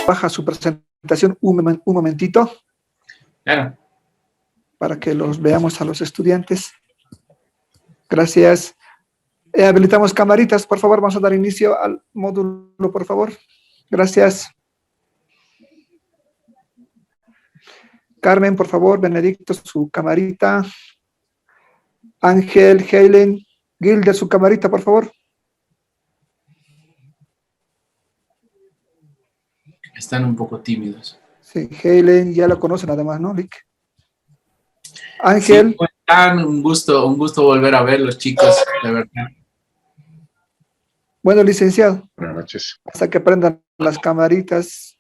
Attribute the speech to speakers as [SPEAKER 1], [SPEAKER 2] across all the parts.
[SPEAKER 1] baja su presentación un momentito.
[SPEAKER 2] Claro.
[SPEAKER 1] Para que los veamos a los estudiantes. Gracias. Habilitamos camaritas, por favor. Vamos a dar inicio al módulo, por favor. Gracias. Carmen, por favor. Benedicto, su camarita. Ángel, Helen, Gilder, su camarita, por favor.
[SPEAKER 2] Están un poco tímidos.
[SPEAKER 1] Sí, Helen, ya lo conocen además, ¿no, Lick? Ángel.
[SPEAKER 2] Sí, pues, un gusto volver a ver los chicos, de verdad.
[SPEAKER 1] Bueno, licenciado.
[SPEAKER 3] Buenas noches.
[SPEAKER 1] Hasta que prendan las camaritas,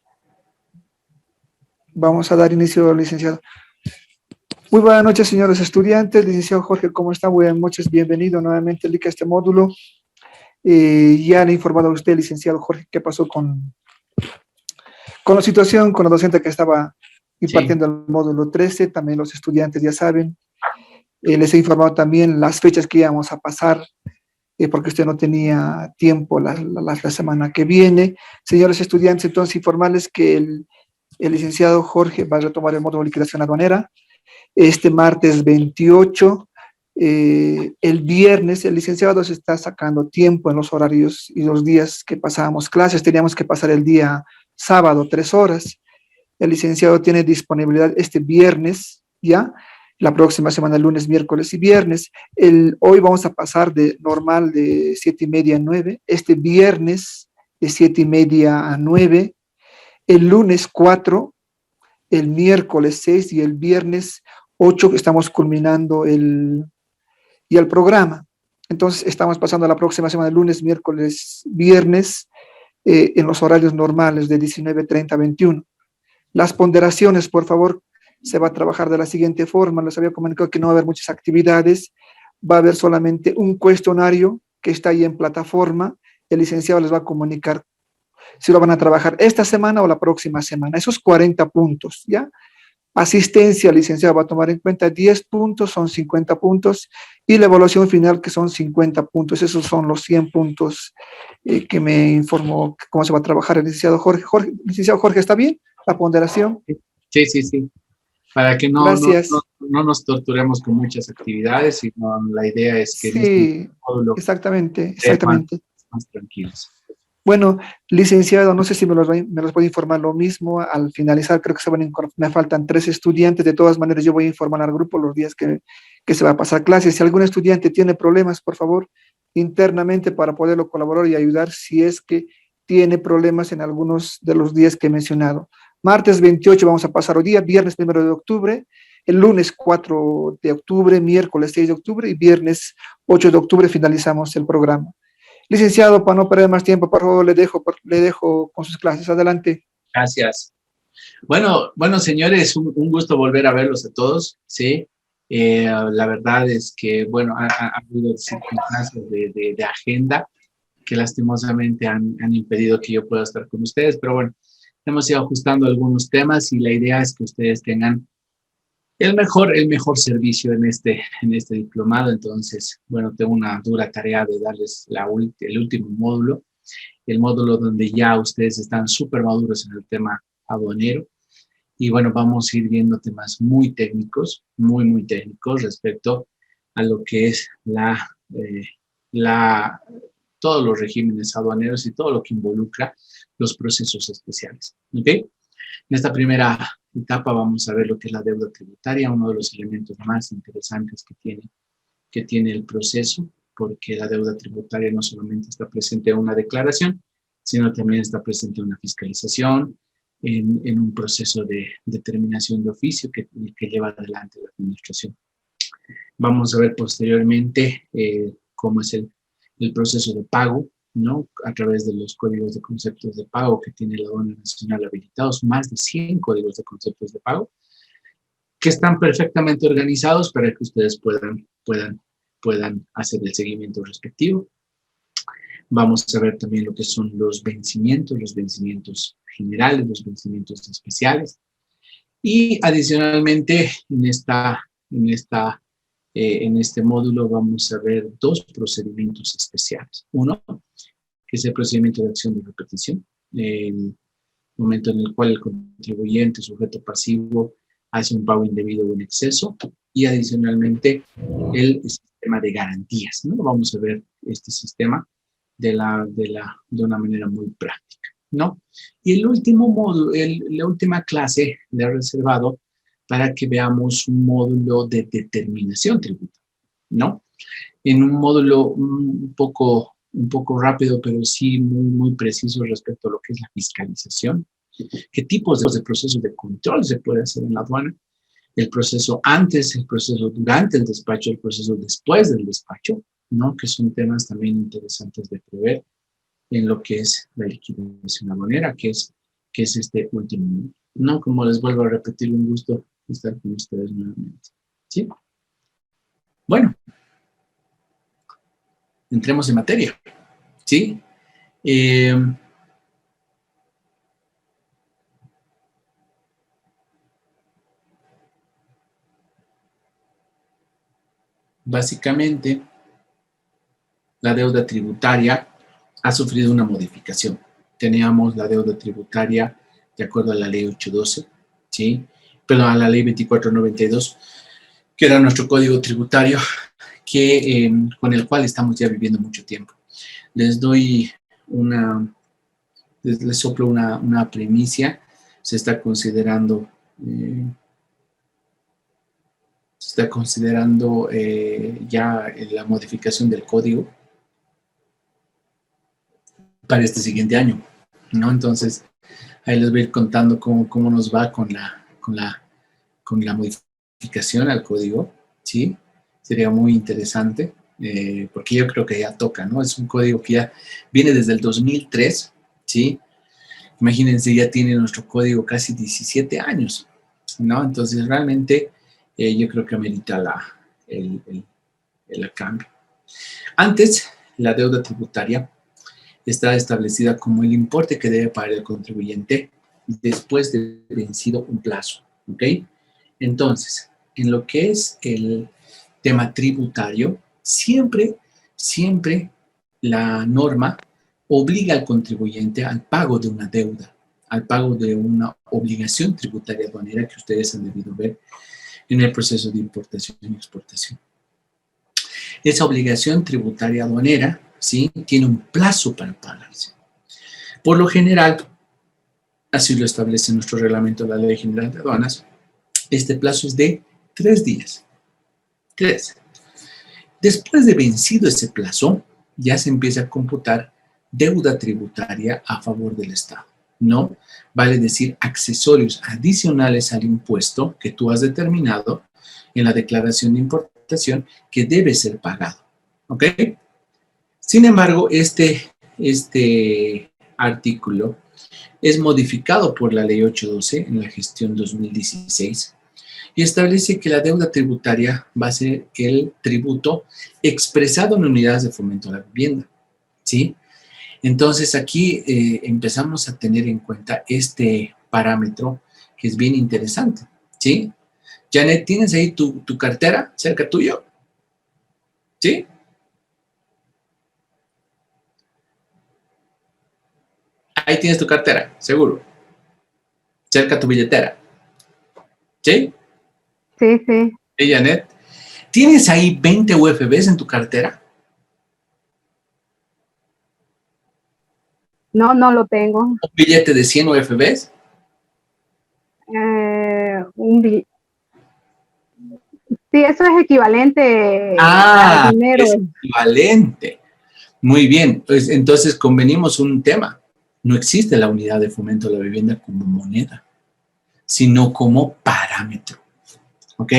[SPEAKER 1] vamos a dar inicio, licenciado. Muy buenas noches, señores estudiantes. Licenciado Jorge, ¿cómo está? Buenas noches, bienvenido nuevamente, Lick, a este módulo. Ya le he informado a usted, licenciado Jorge, qué pasó con la situación, con la docente que estaba impartiendo el módulo 13, también los estudiantes ya saben. Les he informado también las fechas que íbamos a pasar, porque usted no tenía tiempo la semana que viene. Señores estudiantes, entonces informarles que el licenciado Jorge va a retomar el módulo de liquidación aduanera este martes 28. El viernes el licenciado se está sacando tiempo en los horarios y los días que pasábamos clases. Teníamos que pasar el día sábado 3 horas. El licenciado tiene disponibilidad este viernes, ¿ya? La próxima semana, lunes, miércoles y viernes. Hoy vamos a pasar de normal de 7:30 a 9. Este viernes de 7:30 a 9. El lunes 4, el miércoles 6 y el viernes 8 estamos culminando el programa. Entonces estamos pasando a la próxima semana, lunes, miércoles, viernes, en los horarios normales de 19:30 a 21. Las ponderaciones, por favor, se va a trabajar de la siguiente forma. Les había comunicado que no va a haber muchas actividades. Va a haber solamente un cuestionario que está ahí en plataforma. El licenciado les va a comunicar si lo van a trabajar esta semana o la próxima semana. Esos 40 puntos, ¿ya? Asistencia, el licenciado va a tomar en cuenta 10 puntos, son 50 puntos, y la evaluación final, que son 50 puntos. Esos son los 100 puntos que me informó cómo se va a trabajar el licenciado Jorge. Licenciado Jorge, ¿está bien la ponderación?
[SPEAKER 2] Sí. Para que no nos torturemos con muchas actividades, sino la idea es que
[SPEAKER 1] sí, exactamente.
[SPEAKER 2] Más tranquilos.
[SPEAKER 1] Bueno, licenciado, no sé si me los puede informar lo mismo. Al finalizar, creo que me faltan 3 estudiantes. De todas maneras, yo voy a informar al grupo los días que se va a pasar clases. Si algún estudiante tiene problemas, por favor, internamente, para poderlo colaborar y ayudar si es que tiene problemas en algunos de los días que he mencionado. Martes 28 vamos a pasar hoy día, viernes 1 de octubre, el lunes 4 de octubre, miércoles 6 de octubre y viernes 8 de octubre finalizamos el programa. Licenciado, para no perder más tiempo, por favor, le dejo con sus clases. Adelante.
[SPEAKER 2] Gracias. Bueno, señores, un gusto volver a verlos a todos, ¿sí? La verdad es que, bueno, ha habido circunstancias de agenda que lastimosamente han impedido que yo pueda estar con ustedes, pero bueno, hemos ido ajustando algunos temas y la idea es que ustedes tengan el mejor servicio en este diplomado. Entonces, bueno, tengo una dura tarea de darles el último módulo, el módulo donde ya ustedes están súper maduros en el tema aduanero. Y bueno, vamos a ir viendo temas muy técnicos, muy técnicos respecto a lo que es todos los regímenes aduaneros y todo lo que involucra los procesos especiales. ¿Ok? En esta primera etapa vamos a ver lo que es la deuda tributaria, uno de los elementos más interesantes que tiene el proceso, porque la deuda tributaria no solamente está presente en una declaración, sino también está presente en una fiscalización, en un proceso de determinación de oficio que lleva adelante la administración. Vamos a ver posteriormente cómo es el proceso de pago, ¿no? A través de los códigos de conceptos de pago que tiene la Aduana Nacional habilitados, más de 100 códigos de conceptos de pago, que están perfectamente organizados para que ustedes puedan hacer el seguimiento respectivo. Vamos a ver también lo que son los vencimientos generales, los vencimientos especiales. Y adicionalmente, en este módulo vamos a ver 2 procedimientos especiales. Uno, que es el procedimiento de acción de repetición. momento en el cual el contribuyente, sujeto pasivo, hace un pago indebido o en exceso, y adicionalmente el sistema de garantías, ¿no? Vamos a ver este sistema de una manera muy práctica, ¿no? Y el último módulo, la última clase le he reservado para que veamos un módulo de determinación tributaria, ¿no? En un módulo un poco rápido, pero sí muy preciso respecto a lo que es la fiscalización, qué tipos de procesos de control se puede hacer en la aduana, el proceso antes, el proceso durante el despacho, el proceso después del despacho, ¿no? Que son temas también interesantes de prever en lo que es la liquidación aduanera, que es este último, ¿no? Como les vuelvo a repetir, un gusto estar con ustedes nuevamente, ¿sí? Bueno, entremos en materia, ¿sí? Básicamente, la deuda tributaria ha sufrido una modificación. Teníamos la deuda tributaria de acuerdo a la ley 812, ¿sí? Perdón, a la ley 2492, que era nuestro código tributario, con el cual estamos ya viviendo mucho tiempo. Les soplo una primicia. Se está considerando ya la modificación del código para este siguiente año, ¿no? Entonces, ahí les voy a ir contando cómo nos va con la modificación al código, ¿sí? Sería muy interesante, porque yo creo que ya toca, ¿no? Es un código que ya viene desde el 2003, ¿sí? Imagínense, ya tiene nuestro código casi 17 años, ¿no? Entonces, realmente, yo creo que amerita el cambio. Antes, la deuda tributaria está establecida como el importe que debe pagar el contribuyente después de vencido un plazo, ¿ok? Entonces, en lo que es el tema tributario, siempre la norma obliga al contribuyente al pago de una deuda, al pago de una obligación tributaria aduanera que ustedes han debido ver en el proceso de importación y exportación. Esa obligación tributaria aduanera, ¿sí?, tiene un plazo para pagarse. Por lo general, así lo establece nuestro reglamento de la Ley General de Aduanas, este plazo es de 3 días. 3. Después de vencido ese plazo, ya se empieza a computar deuda tributaria a favor del Estado, ¿no? Vale decir, accesorios adicionales al impuesto que tú has determinado en la declaración de importación que debe ser pagado, ¿ok? Sin embargo, este artículo es modificado por la Ley 812 en la gestión 2016 y establece que la deuda tributaria va a ser el tributo expresado en unidades de fomento a la vivienda, ¿sí? Entonces aquí empezamos a tener en cuenta este parámetro que es bien interesante, ¿sí? Janet, ¿tienes ahí tu cartera cerca tuyo? ¿Sí? Ahí tienes tu cartera, seguro. Cerca tu billetera. ¿Sí?
[SPEAKER 3] Sí, sí.
[SPEAKER 2] Hey, Janet, ¿tienes ahí 20 UFBs en tu cartera?
[SPEAKER 3] No, no lo tengo.
[SPEAKER 2] ¿Un billete de 100 UFBs?
[SPEAKER 3] Sí, eso es equivalente
[SPEAKER 2] al
[SPEAKER 3] dinero.
[SPEAKER 2] Es equivalente. Muy bien, pues entonces convenimos un tema. No existe la unidad de fomento a la vivienda como moneda, sino como parámetro. ¿Ok?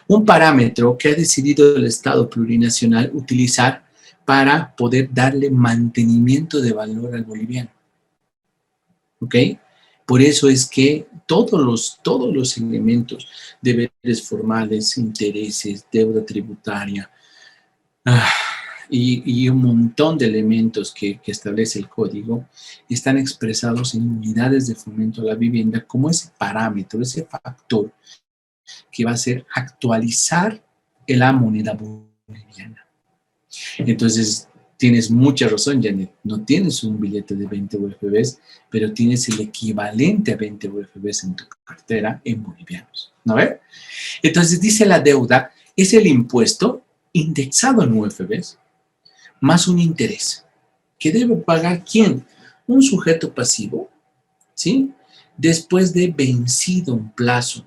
[SPEAKER 2] Un parámetro que ha decidido el Estado plurinacional utilizar para poder darle mantenimiento de valor al boliviano. ¿Ok? Por eso es que todos los elementos, deberes formales, intereses, deuda tributaria, y un montón de elementos que establece el código están expresados en unidades de fomento a la vivienda como ese parámetro, ese factor que va a hacer actualizar la moneda boliviana. Entonces, Tienes mucha razón, Janet. No tienes un billete de 20 UFBs, pero tienes el equivalente a 20 UFBs en tu cartera en bolivianos. ¿No ves? Entonces dice la deuda es el impuesto indexado en UFBs más un interés. ¿Que debe pagar quién? Un sujeto pasivo, ¿sí? Después de vencido un plazo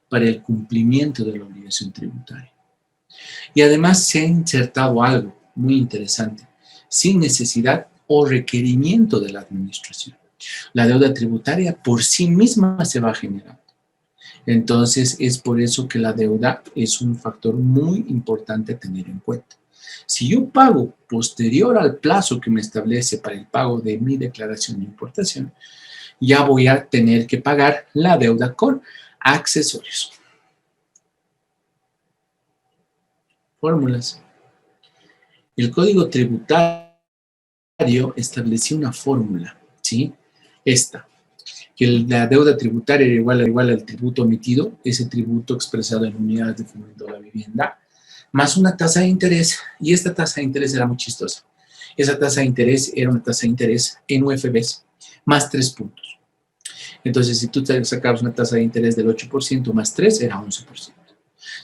[SPEAKER 2] para el cumplimiento de la obligación tributaria. Y además se ha insertado algo muy interesante, sin necesidad o requerimiento de la administración. La deuda tributaria por sí misma se va generando. Entonces, es por eso que la deuda es un factor muy importante a tener en cuenta. Si yo pago posterior al plazo que me establece para el pago de mi declaración de importación, ya voy a tener que pagar la deuda con accesorios. Fórmulas. El Código Tributario estableció una fórmula, ¿sí? Esta, que la deuda tributaria era igual al tributo omitido, ese tributo expresado en unidades de fomento de la vivienda, más una tasa de interés, y esta tasa de interés era muy chistosa. Esa tasa de interés era una tasa de interés en UFBs, más 3 puntos. Entonces, si tú sacabas una tasa de interés del 8% más 3, era 11%.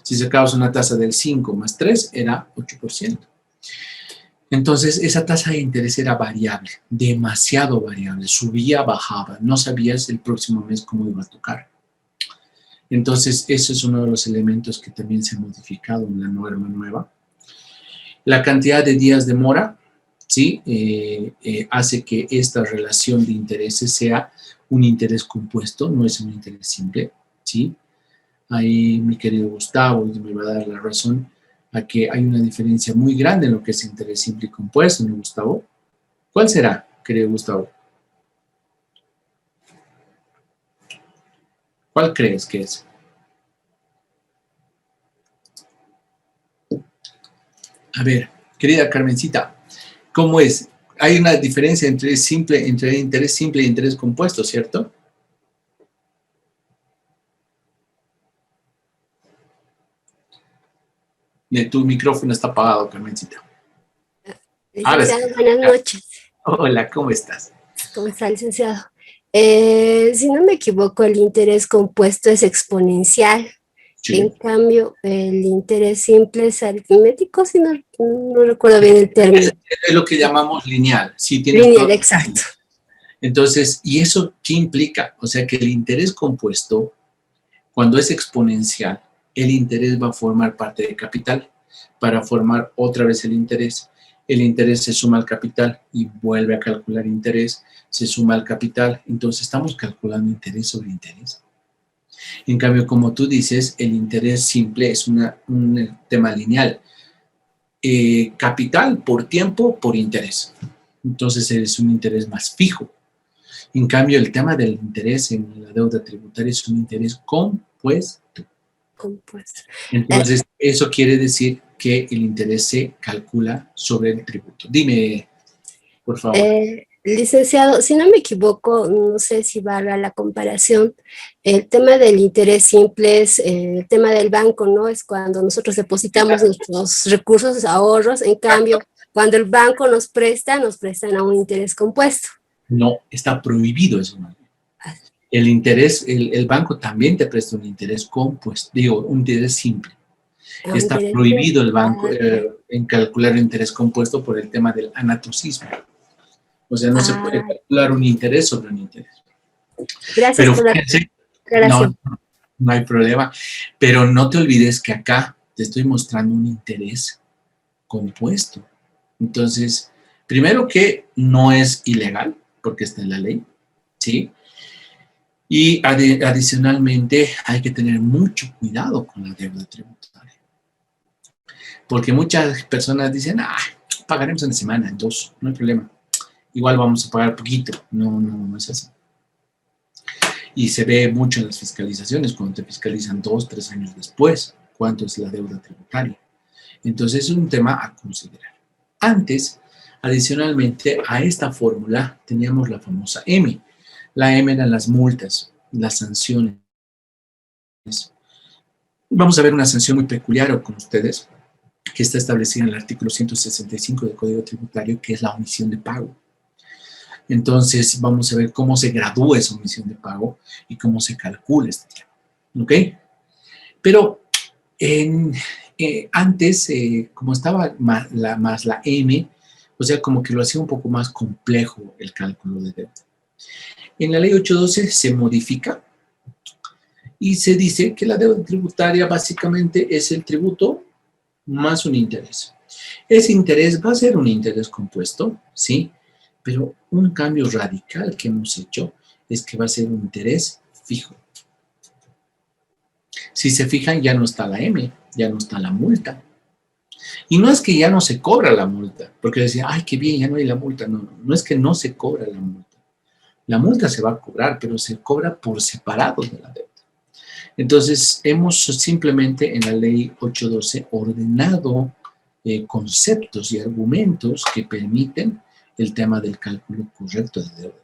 [SPEAKER 2] Si sacabas una tasa del 5 más 3, era 8%. Entonces, esa tasa de interés era variable, demasiado variable, subía, bajaba, no sabías el próximo mes cómo iba a tocar. Entonces, eso es uno de los elementos que también se ha modificado en la norma nueva. La cantidad de días de mora, ¿sí? Hace que esta relación de intereses sea un interés compuesto, no es un interés simple, ¿sí? Ahí mi querido Gustavo me va a dar la razón a que hay una diferencia muy grande en lo que es interés simple y compuesto, ¿no, Gustavo? ¿Cuál será, querido Gustavo? ¿Cuál crees que es? A ver, querida Carmencita, ¿cómo es? Hay una diferencia entre interés simple y interés compuesto, ¿cierto? Tu micrófono está apagado, Carmencita.
[SPEAKER 4] Licenciado, buenas noches.
[SPEAKER 2] Hola, ¿cómo estás?
[SPEAKER 4] ¿Cómo está, licenciado? Si no me equivoco, el interés compuesto es exponencial.
[SPEAKER 2] Sí.
[SPEAKER 4] En cambio, el interés simple es aritmético, si no recuerdo bien el término.
[SPEAKER 2] Es lo que llamamos lineal. Sí, tienes
[SPEAKER 4] Lineal,
[SPEAKER 2] todo.
[SPEAKER 4] exacto.
[SPEAKER 2] Entonces, ¿y eso qué implica? O sea, que el interés compuesto, cuando es exponencial, el interés va a formar parte de capital para formar otra vez el interés. El interés se suma al capital y vuelve a calcular interés, se suma al capital. Entonces, estamos calculando interés sobre interés. En cambio, como tú dices, el interés simple es un tema lineal. Capital por tiempo por interés. Entonces, es un interés más fijo. En cambio, el tema del interés en la deuda tributaria es un interés compuesto.
[SPEAKER 4] Compuesto.
[SPEAKER 2] Entonces, eso quiere decir que el interés se calcula sobre el tributo. Dime, por favor.
[SPEAKER 4] Licenciado, si no me equivoco, no sé si valga la comparación, el tema del interés simple es el tema del banco, ¿no? Es cuando nosotros depositamos nuestros recursos, ahorros, en cambio, cuando el banco nos prestan a un interés compuesto.
[SPEAKER 2] No, está prohibido eso. El interés, el banco también te presta un interés compuesto, digo, un interés simple. Está prohibido el banco en calcular un interés compuesto por el tema del anatocismo. O sea, no se puede calcular un interés sobre un interés.
[SPEAKER 4] Gracias.
[SPEAKER 2] Pero fíjense, no hay problema. Pero no te olvides que acá te estoy mostrando un interés compuesto. Entonces, primero que no es ilegal, porque está en la ley, ¿sí? Y adicionalmente hay que tener mucho cuidado con la deuda tributaria. Porque muchas personas dicen, pagaremos en semana, en 2, no hay problema. Igual vamos a pagar poquito. No es así. Y se ve mucho en las fiscalizaciones, cuando te fiscalizan 2, 3 años después, cuánto es la deuda tributaria. Entonces es un tema a considerar. Antes, adicionalmente a esta fórmula, teníamos la famosa M. La M eran las multas, las sanciones. Vamos a ver una sanción muy peculiar con ustedes, que está establecida en el artículo 165 del Código Tributario, que es la omisión de pago. Entonces, vamos a ver cómo se gradúa esa omisión de pago y cómo se calcula este tema. ¿Ok? Pero antes, como estaba más la M, o sea, como que lo hacía un poco más complejo el cálculo de deuda. En la ley 812 se modifica y se dice que la deuda tributaria básicamente es el tributo más un interés. Ese interés va a ser un interés compuesto, ¿sí? Pero un cambio radical que hemos hecho es que va a ser un interés fijo. Si se fijan, ya no está la M, ya no está la multa. Y no es que ya no se cobra la multa, porque decía, ay, qué bien, ya no hay la multa. No, no es que no se cobra la multa. La multa se va a cobrar, pero se cobra por separado de la deuda. Entonces, hemos simplemente en la ley 812 ordenado conceptos y argumentos que permiten el tema del cálculo correcto de deuda.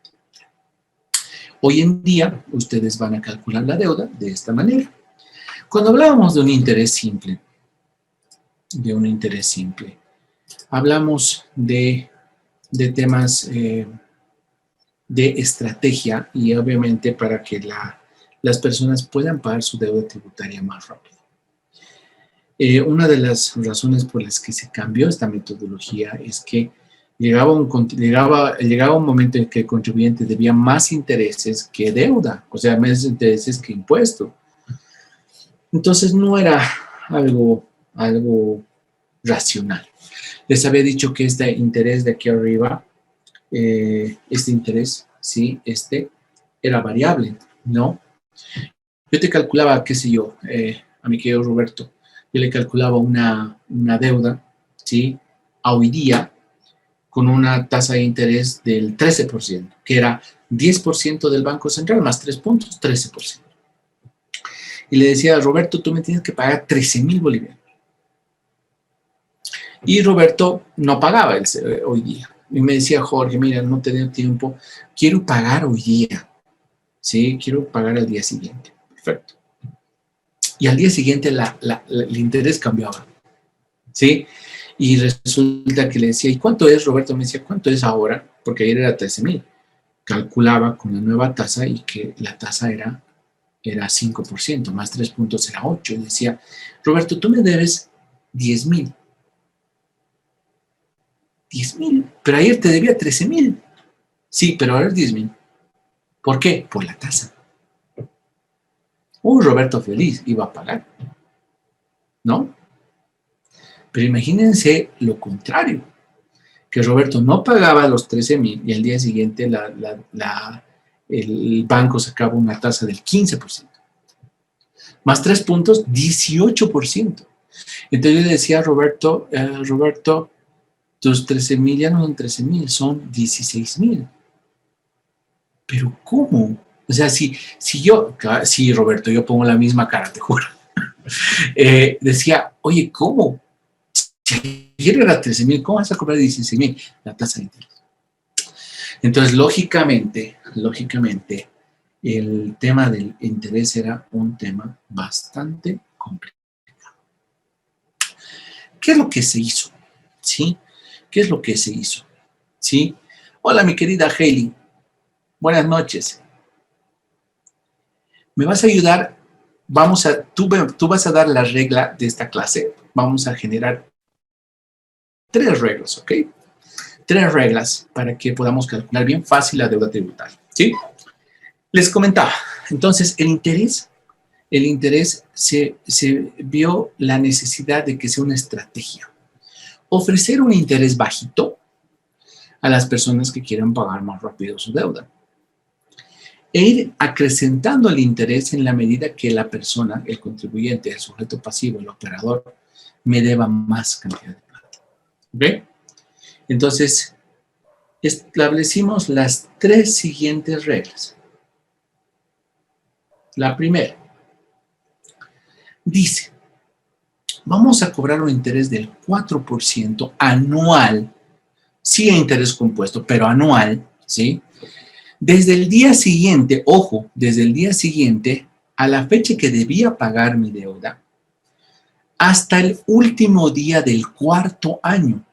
[SPEAKER 2] Hoy en día, ustedes van a calcular la deuda de esta manera. Cuando hablábamos de un interés simple, hablamos de temas de estrategia y obviamente para que las personas puedan pagar su deuda tributaria más rápido. Una de las razones por las que se cambió esta metodología es que llegaba un momento en que el contribuyente debía más intereses que deuda, o sea, más intereses que impuesto. Entonces no era algo racional. Les había dicho que este interés de aquí arriba, este interés, sí, era variable, ¿no? Yo te calculaba, qué sé yo, a mi querido Roberto, yo le calculaba una deuda, ¿sí? A hoy día, con una tasa de interés del 13%, que era 10% del Banco Central más 3 puntos, 13%. Y le decía, Roberto, tú me tienes que pagar 13,000 bolivianos. Y Roberto no pagaba hoy día. Y me decía, Jorge, mira, no tengo tiempo, quiero pagar hoy día. Sí, quiero pagar al día siguiente. Perfecto. Y al día siguiente el interés cambiaba. ¿Sí? Y resulta que le decía, ¿y cuánto es, Roberto? Me decía, ¿cuánto es ahora? Porque ayer era 13,000. Calculaba con la nueva tasa y que la tasa era 5%, más 3 puntos era 8. Y decía, Roberto, tú me debes 10,000. 10,000, pero ayer te debía 13,000. Sí, pero ahora es 10,000. ¿Por qué? Por la tasa. Roberto feliz iba a pagar, ¿no? Pero imagínense lo contrario, que Roberto no pagaba los 13,000 y al día siguiente el banco sacaba una tasa del 15%. Más 3 puntos, 18%. Entonces yo le decía a Roberto, Roberto, tus 13,000 ya no son 13,000, son 16,000. ¿Pero cómo? O sea, sí, Roberto, yo pongo la misma cara, te juro. Decía, oye, ¿cómo? Si ayer era 13,000, ¿cómo vas a cobrar 16,000? La tasa de interés. Entonces, lógicamente, el tema del interés era un tema bastante complicado. ¿Qué es lo que se hizo? ¿Sí? ¿Qué es lo que se hizo? ¿Sí? Hola, mi querida Hailey. Buenas noches. ¿Me vas a ayudar? Tú vas a dar la regla de esta clase. Vamos a generar 3 reglas, ¿ok? 3 reglas para que podamos calcular bien fácil la deuda tributaria, ¿sí? Les comentaba, entonces, el interés se vio la necesidad de que sea una estrategia. Ofrecer un interés bajito a las personas que quieran pagar más rápido su deuda. E ir acrecentando el interés en la medida que la persona, el contribuyente, el sujeto pasivo, el operador, me deba más cantidad de plata. ¿Ok? Entonces, establecimos las 3 siguientes reglas. La primera dice, vamos a cobrar un interés del 4% anual, sí a interés compuesto, pero anual, ¿sí? Desde el día siguiente, ojo, desde el día siguiente a la fecha que debía pagar mi deuda, hasta el último día del cuarto año.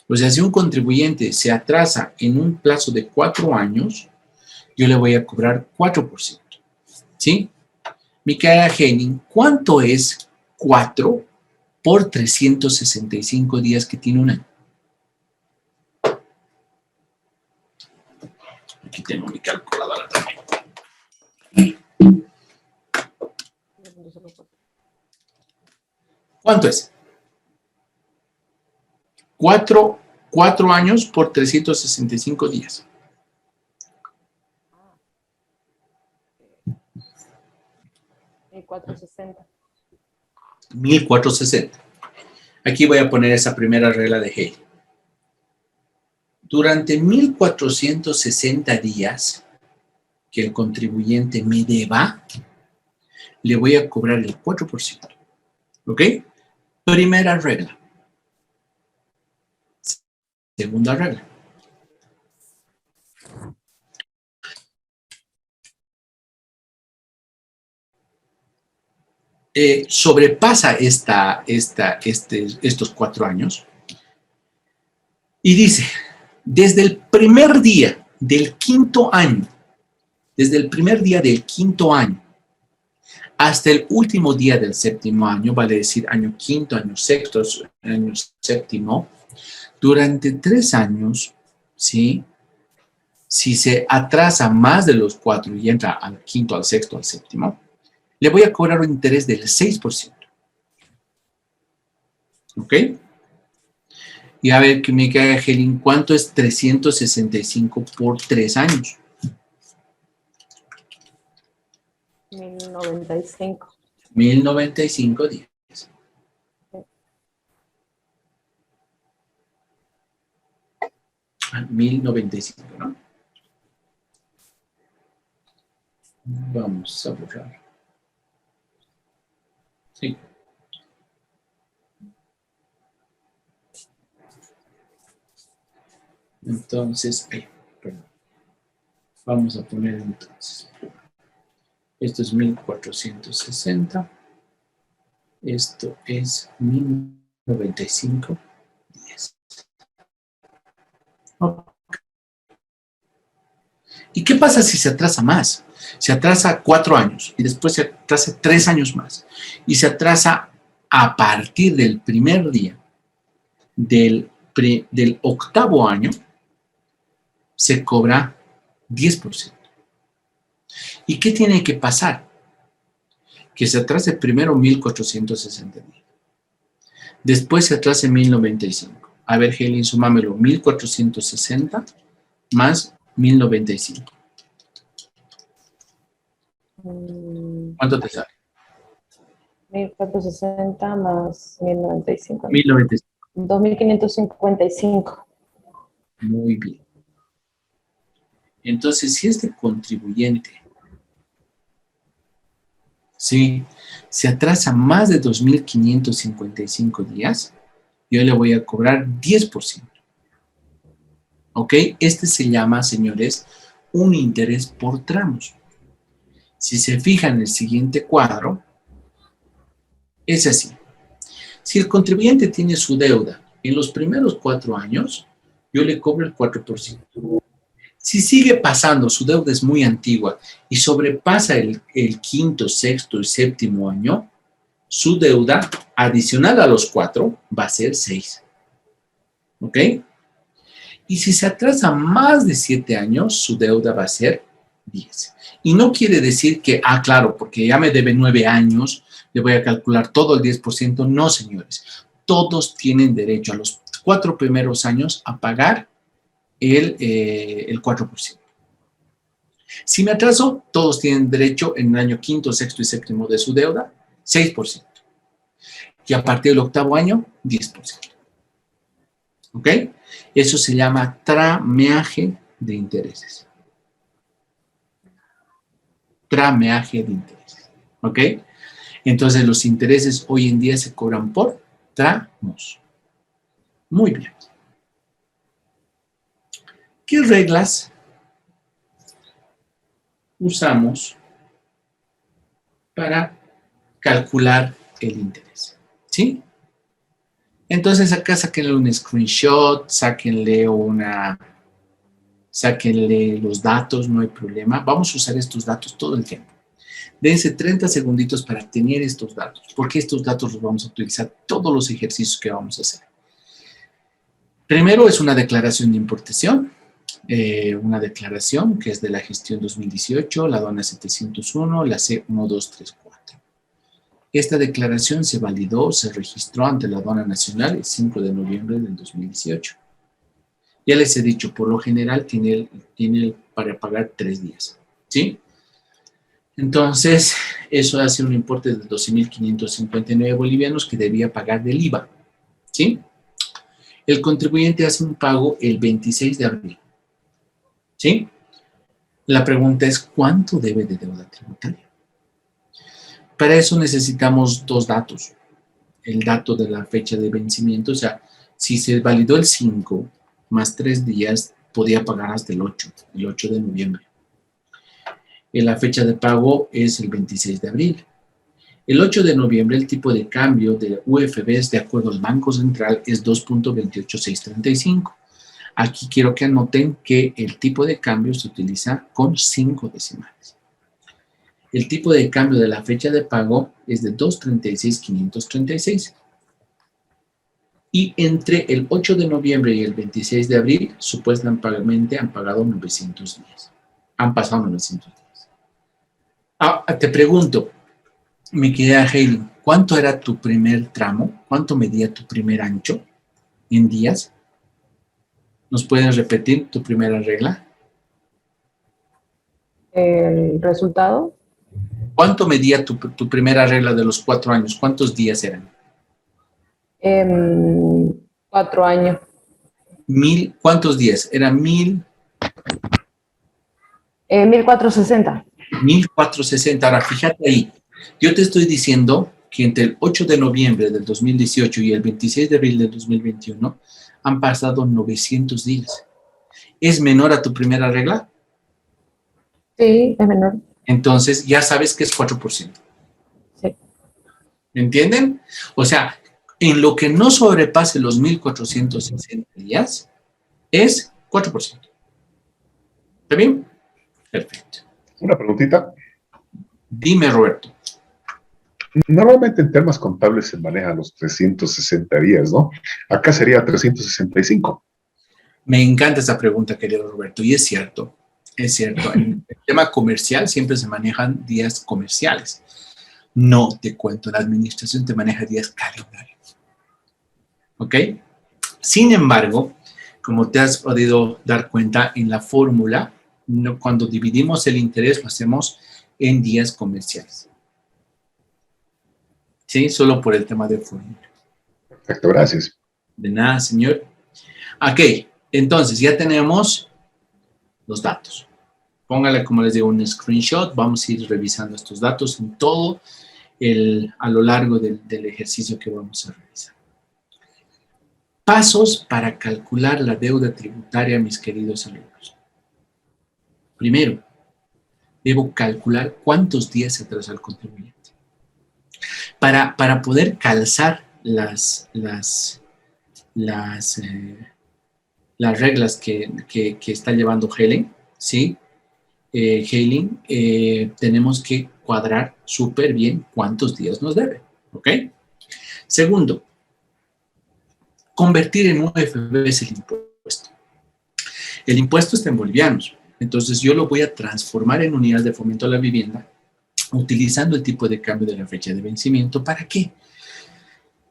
[SPEAKER 2] O sea, si un contribuyente se atrasa en un plazo de 4 años, yo le voy a cobrar 4%. ¿Sí? Micaela Henning, ¿cuánto es 4 por 365 días que tiene un año? Aquí tengo mi calculadora también. ¿Cuánto es? 4 años por 365 días.
[SPEAKER 5] 1460.
[SPEAKER 2] 1460. Aquí voy a poner esa primera regla de Haley. Durante 1460 días que el contribuyente me deba, le voy a cobrar el 4%. ¿Ok? Primera regla. Segunda regla. Sobrepasa estos 4 años y dice, desde el primer día del quinto año, hasta el último día del séptimo año, vale decir año quinto, año sexto, año séptimo, durante 3 años, ¿sí? Si se atrasa más de los 4 y entra al quinto, al sexto, al séptimo, le voy a cobrar un interés del 6%. ¿Ok? Y a ver, que me queda, Gelin, ¿cuánto es 365 por 3 años?
[SPEAKER 5] 1095.
[SPEAKER 2] 1095 días. Ah, 1095, ¿no? Vamos a borrar. Sí. Entonces, perdón. Vamos a poner entonces. Esto es 1460. Esto es 1095 días. Okay. ¿Y qué pasa si se atrasa más? Se atrasa 4 años y después se atrasa 3 años más. Y se atrasa a partir del primer día del octavo año, se cobra 10%. ¿Y qué tiene que pasar? Que se atrase primero 1460 días. Después se atrase 1095. A ver, Helen, sumámelo. 1460 más 1095. ¿Cuánto te sale?
[SPEAKER 5] 1460 más 1095.
[SPEAKER 2] 1095.
[SPEAKER 5] 2555.
[SPEAKER 2] Muy bien. Entonces, si este contribuyente se atrasa más de 2.555 días, yo le voy a cobrar 10%. ¿Ok? Este se llama, señores, un interés por tramos. Si se fijan en el siguiente cuadro, es así. Si el contribuyente tiene su deuda en los primeros 4 años, yo le cobro el 4%. Si sigue pasando, su deuda es muy antigua y sobrepasa el quinto, sexto y séptimo año, su deuda adicional a los 4 va a ser 6. ¿Ok? Y si se atrasa más de 7 años, su deuda va a ser 10. Y no quiere decir que, claro, porque ya me debe 9 años, le voy a calcular todo el 10%. No, señores. Todos tienen derecho a los 4 primeros años a pagar el 4%. Si me atraso, todos tienen derecho en el año quinto, sexto y séptimo de su deuda, 6%. Y a partir del octavo año, 10%. ¿Ok? Eso se llama trameaje de intereses. Trameaje de intereses. ¿Ok? Entonces, los intereses hoy en día se cobran por tramos. Muy bien. ¿Qué reglas usamos para calcular el interés. ¿Sí? Entonces acá sáquenle un screenshot, sáquenle los datos, no hay problema. Vamos a usar estos datos todo el tiempo. Dense 30 segunditos para tener estos datos, porque estos datos los vamos a utilizar todos los ejercicios que vamos a hacer. Primero es una declaración de importación, una declaración que es de la gestión 2018, la aduana 701, la C1234. Esta declaración se validó, se registró ante la aduana nacional el 5 de noviembre del 2018. Ya les he dicho, por lo general tiene para pagar 3 días, ¿sí? Entonces, eso hace un importe de 12.559 bolivianos que debía pagar del IVA, ¿sí? El contribuyente hace un pago el 26 de abril, ¿sí? La pregunta es, ¿cuánto debe de deuda tributaria? Para eso necesitamos 2 datos. El dato de la fecha de vencimiento, o sea, si se validó el 5 más 3 días, podía pagar hasta el 8 de noviembre. Y la fecha de pago es el 26 de abril. El 8 de noviembre el tipo de cambio de UFBs de acuerdo al Banco Central es 2.28635. Aquí quiero que anoten que el tipo de cambio se utiliza con 5 decimales. El tipo de cambio de la fecha de pago es de 2.36.536. Y entre el 8 de noviembre y el 26 de abril, supuestamente han pagado 900 días. Han pasado 900 días. Te pregunto, mi querida Hailey, ¿cuánto era tu primer tramo? ¿Cuánto medía tu primer ancho en días? ¿Nos puedes repetir tu primera regla?
[SPEAKER 5] El resultado,
[SPEAKER 2] ¿Cuánto medía tu primera regla de los 4 años? ¿Cuántos días eran?
[SPEAKER 5] 4 años.
[SPEAKER 2] ¿Cuántos días? Eran
[SPEAKER 5] 1460.
[SPEAKER 2] 1460. Ahora, fíjate ahí. Yo te estoy diciendo que entre el 8 de noviembre del 2018 y el 26 de abril del 2021 han pasado 900 días. ¿Es menor a tu primera regla?
[SPEAKER 5] Sí, es menor.
[SPEAKER 2] Entonces, ya sabes que es 4%.
[SPEAKER 5] Sí.
[SPEAKER 2] ¿Me entienden? O sea, en lo que no sobrepase los 1460 días, es 4%. ¿Está bien? Perfecto.
[SPEAKER 6] Una preguntita.
[SPEAKER 2] Dime, Roberto.
[SPEAKER 6] Normalmente en temas contables se manejan los 360 días, ¿no? Acá sería 365.
[SPEAKER 2] Me encanta esa pregunta, querido Roberto, y es cierto, es cierto. En el tema comercial siempre se manejan días comerciales. No te cuento, la administración te maneja días calendarios. ¿Ok? Sin embargo, como te has podido dar cuenta en la fórmula, cuando dividimos el interés lo hacemos en días comerciales. ¿Sí? Solo por el tema de fórmula.
[SPEAKER 6] Perfecto, gracias.
[SPEAKER 2] De nada, señor. Ok, entonces ya tenemos los datos. Póngale, como les digo, un screenshot. Vamos a ir revisando estos datos en todo a lo largo del ejercicio que vamos a realizar. Pasos para calcular la deuda tributaria, mis queridos alumnos. Primero, debo calcular cuántos días se atrasa el contribuyente. Para poder calzar las reglas que está llevando Helen, ¿sí? Helen, tenemos que cuadrar súper bien cuántos días nos debe, ¿ok? Segundo, convertir en UFBs el impuesto. El impuesto está en bolivianos, entonces yo lo voy a transformar en unidades de fomento a la vivienda utilizando el tipo de cambio de la fecha de vencimiento. ¿Para qué?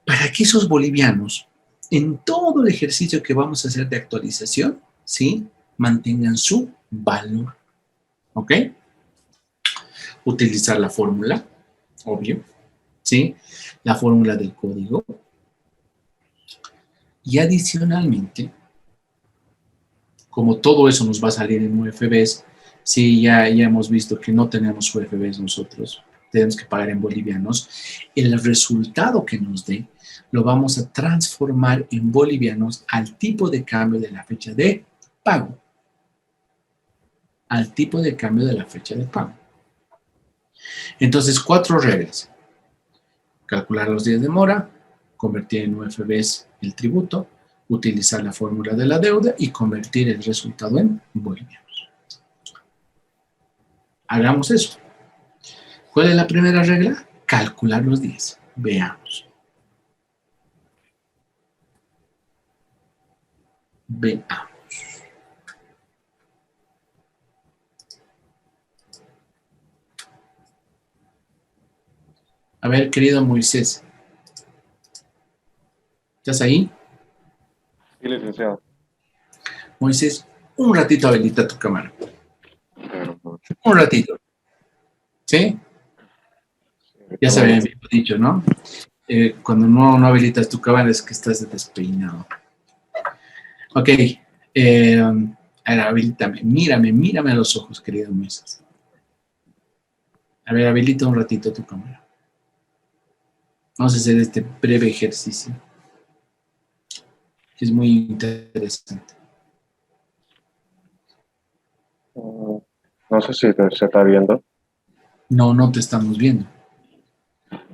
[SPEAKER 2] Para que esos bolivianos, en todo el ejercicio que vamos a hacer de actualización, ¿sí?, mantengan su valor. ¿Ok? Utilizar la fórmula, obvio, ¿sí? La fórmula del código. Y adicionalmente, como todo eso nos va a salir en UFBs, sí, ya hemos visto que no tenemos UFBs nosotros, tenemos que pagar en bolivianos, el resultado que nos dé lo vamos a transformar en bolivianos al tipo de cambio de la fecha de pago. Al tipo de cambio de la fecha de pago. Entonces, 4 reglas. calcular los días de mora, convertir en UFBs el tributo, utilizar la fórmula de la deuda y convertir el resultado en bolivianos. Hagamos eso. ¿Cuál es la primera regla? Calcular los días. Veamos. Veamos. A ver, querido Moisés. ¿Estás ahí?
[SPEAKER 7] Sí, licenciado.
[SPEAKER 2] Moisés, un ratito habilita tu cámara.
[SPEAKER 7] Pero,
[SPEAKER 2] Un ratito. ¿Sí? Ya se había dicho, ¿no? Cuando no habilitas tu cámara es que estás despeinado. Ok. A ver, habilítame. Mírame a los ojos, querido Moisés. A ver, habilita un ratito tu cámara. Vamos a hacer este breve ejercicio, que es muy interesante.
[SPEAKER 7] no sé si se está viendo.
[SPEAKER 2] No te estamos viendo.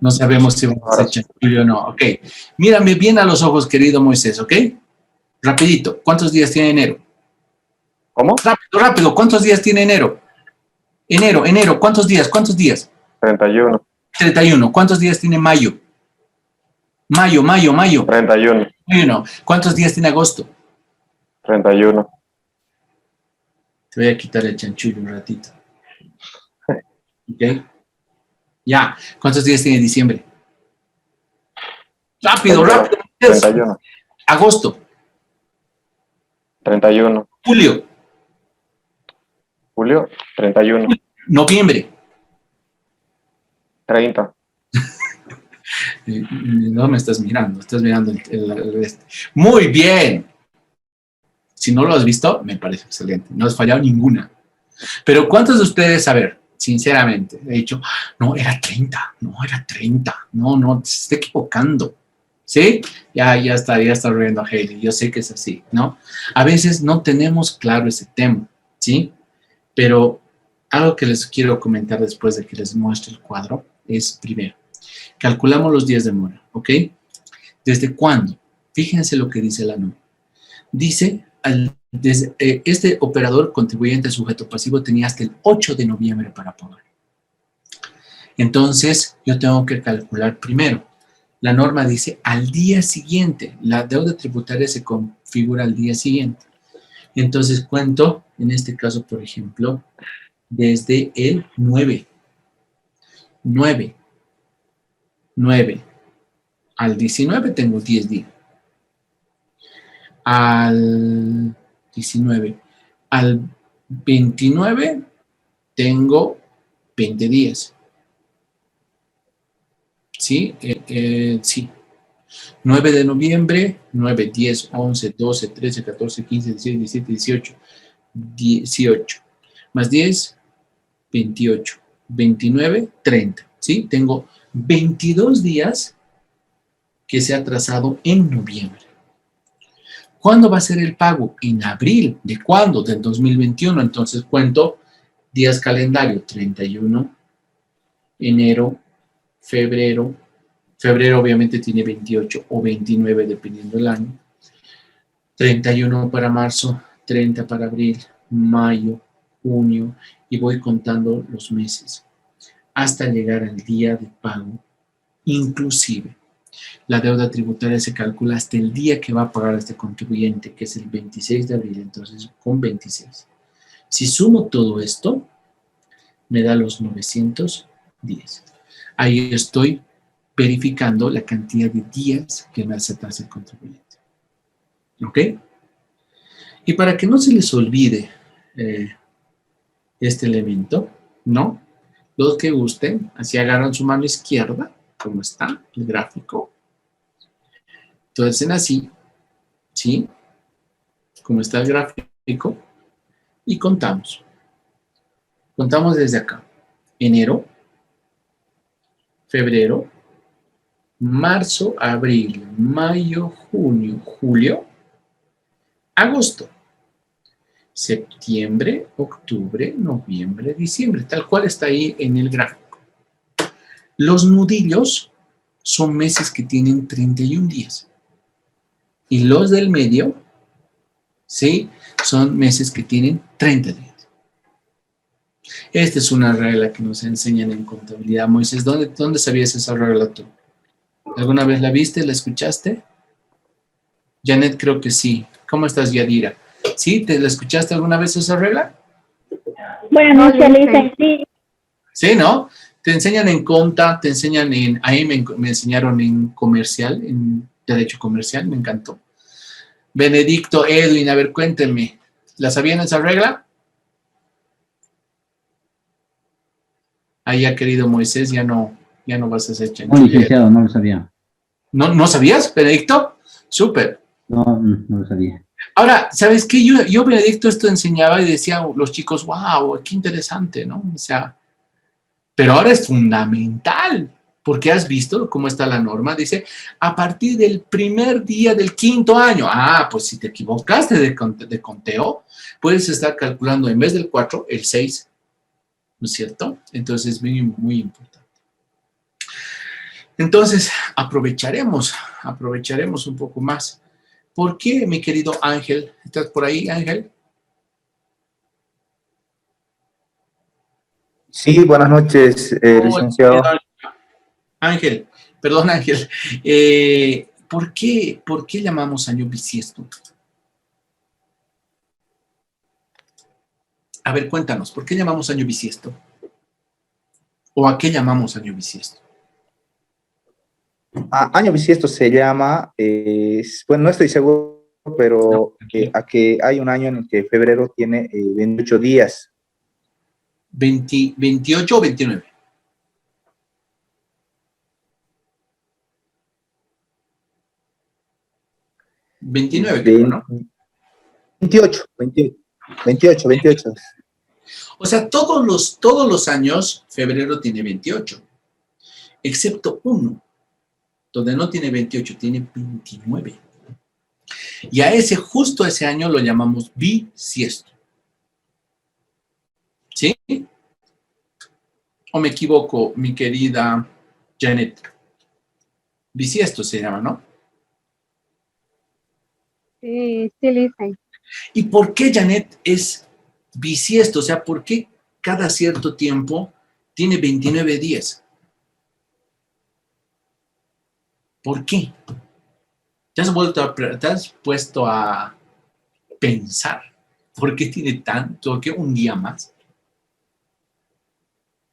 [SPEAKER 2] No sabemos si vamos a hacer chanchullo o no. Ok. Mírame bien a los ojos, querido Moisés, ¿ok? Rapidito. ¿Cuántos días tiene enero?
[SPEAKER 7] ¿Cómo?
[SPEAKER 2] Rápido. ¿Cuántos días tiene enero? Enero. ¿Cuántos días?
[SPEAKER 7] 31.
[SPEAKER 2] 31. ¿Cuántos días tiene mayo? Mayo.
[SPEAKER 7] 31.
[SPEAKER 2] ¿Cuántos días tiene agosto?
[SPEAKER 7] 31.
[SPEAKER 2] Te voy a quitar el chanchullo un ratito. ¿Ok? Ya. ¿Cuántos días tiene diciembre? Rápido.
[SPEAKER 7] 31.
[SPEAKER 2] Agosto.
[SPEAKER 7] 31.
[SPEAKER 2] Julio.
[SPEAKER 7] 31.
[SPEAKER 2] Noviembre.
[SPEAKER 7] 30.
[SPEAKER 2] No me estás mirando, estás mirando el. Muy bien. Si no lo has visto, me parece excelente. No has fallado ninguna. Pero ¿cuántos de ustedes, a ver, sinceramente, he dicho, no, era 30, no, se está equivocando? ¿Sí? Ya está riendo a Hailey, yo sé que es así, ¿no? A veces no tenemos claro ese tema, ¿sí? Pero algo que les quiero comentar después de que les muestre el cuadro es, primero, calculamos los días de mora, ¿ok? ¿Desde cuándo? Fíjense lo que dice la norma. Dice, este operador contribuyente sujeto pasivo tenía hasta el 8 de noviembre para pagar. Entonces, yo tengo que calcular primero. La norma dice al día siguiente. La deuda tributaria se configura al día siguiente. Entonces, cuento, en este caso, por ejemplo, desde el 9. 9. Al 19 tengo 10 días. Al 19. Al 29 tengo 20 días. ¿Sí? Sí. 9 de noviembre, 9, 10, 11, 12, 13, 14, 15, 16, 17, 18. 18. Más 10, 28. 29, 30. ¿Sí? Tengo 22 días que se ha atrasado en noviembre. ¿Cuándo va a ser el pago? En abril. ¿De cuándo? Del 2021. Entonces cuento días calendario. 31, enero, febrero. Febrero obviamente tiene 28 o 29 dependiendo del año. 31 para marzo, 30 para abril, mayo, junio y voy contando los meses hasta llegar al día de pago. Inclusive, la deuda tributaria se calcula hasta el día que va a pagar este contribuyente, que es el 26 de abril, entonces con 26. Si sumo todo esto, me da los 910. Ahí estoy verificando la cantidad de días que me hace atrás el contribuyente. ¿Ok? Y para que no se les olvide este elemento, ¿no? Los que gusten, así agarran su mano izquierda, como está el gráfico. Entonces, así, ¿sí? Como está el gráfico, y contamos. Contamos desde acá. Enero, febrero, marzo, abril, mayo, junio, julio, agosto, septiembre, octubre, noviembre, diciembre, tal cual está ahí en el gráfico. Los nudillos son meses que tienen 31 días. Y los del medio, ¿sí? Son meses que tienen 30 días. Esta es una regla que nos enseñan en contabilidad. Moisés, ¿dónde sabías esa regla tú? ¿Alguna vez la viste? ¿La escuchaste? Janet, creo que sí. ¿Cómo estás, Yadira? ¿Sí? ¿La escuchaste alguna vez esa regla?
[SPEAKER 8] Buenas noches, Lisa. Sí.
[SPEAKER 2] Sí, ¿no? Te enseñan en conta, te enseñan en... Ahí me enseñaron en comercial, en derecho comercial, me encantó. Benedicto, Edwin, a ver, cuéntenme. ¿La sabían esa regla? Ahí ha querido Moisés, ya no vas a hacer chanchullo.
[SPEAKER 9] No, licenciado, no lo sabía.
[SPEAKER 2] ¿No sabías, Benedicto? Súper.
[SPEAKER 9] No lo sabía.
[SPEAKER 2] Ahora, ¿sabes qué? Yo, Benedicto, esto enseñaba y decía los chicos, wow, qué interesante, ¿no? O sea, pero ahora es fundamental, porque has visto cómo está la norma. Dice, a partir del primer día del 5º año. Ah, pues si te equivocaste de conteo, puedes estar calculando en vez del 4, el 6. ¿No es cierto? Entonces es muy, muy importante. Entonces, aprovecharemos un poco más. ¿Por qué, mi querido Ángel? ¿Estás por ahí, Ángel?
[SPEAKER 10] Sí, buenas noches, licenciado.
[SPEAKER 2] Ángel, ¿por qué llamamos año bisiesto? A ver, cuéntanos, ¿por qué llamamos año bisiesto? ¿O a qué llamamos año bisiesto?
[SPEAKER 10] Año bisiesto se llama, bueno, no estoy seguro, pero a que hay un año en el que febrero tiene 28 días.
[SPEAKER 2] 28 o 29. ¿No?
[SPEAKER 10] 28.
[SPEAKER 2] O sea, todos los años, febrero tiene 28, excepto uno, donde no tiene 28, tiene 29. Y justo a ese año lo llamamos bisiesto. ¿Sí? ¿O me equivoco, mi querida Janet? Bisiesto se llama, ¿no?
[SPEAKER 3] Sí, Lisa.
[SPEAKER 2] ¿Y por qué, Janet, es bisiesto? O sea, ¿por qué cada cierto tiempo tiene 29 días? ¿Por qué? ¿Te has puesto a pensar por qué tiene tanto, por qué un día más?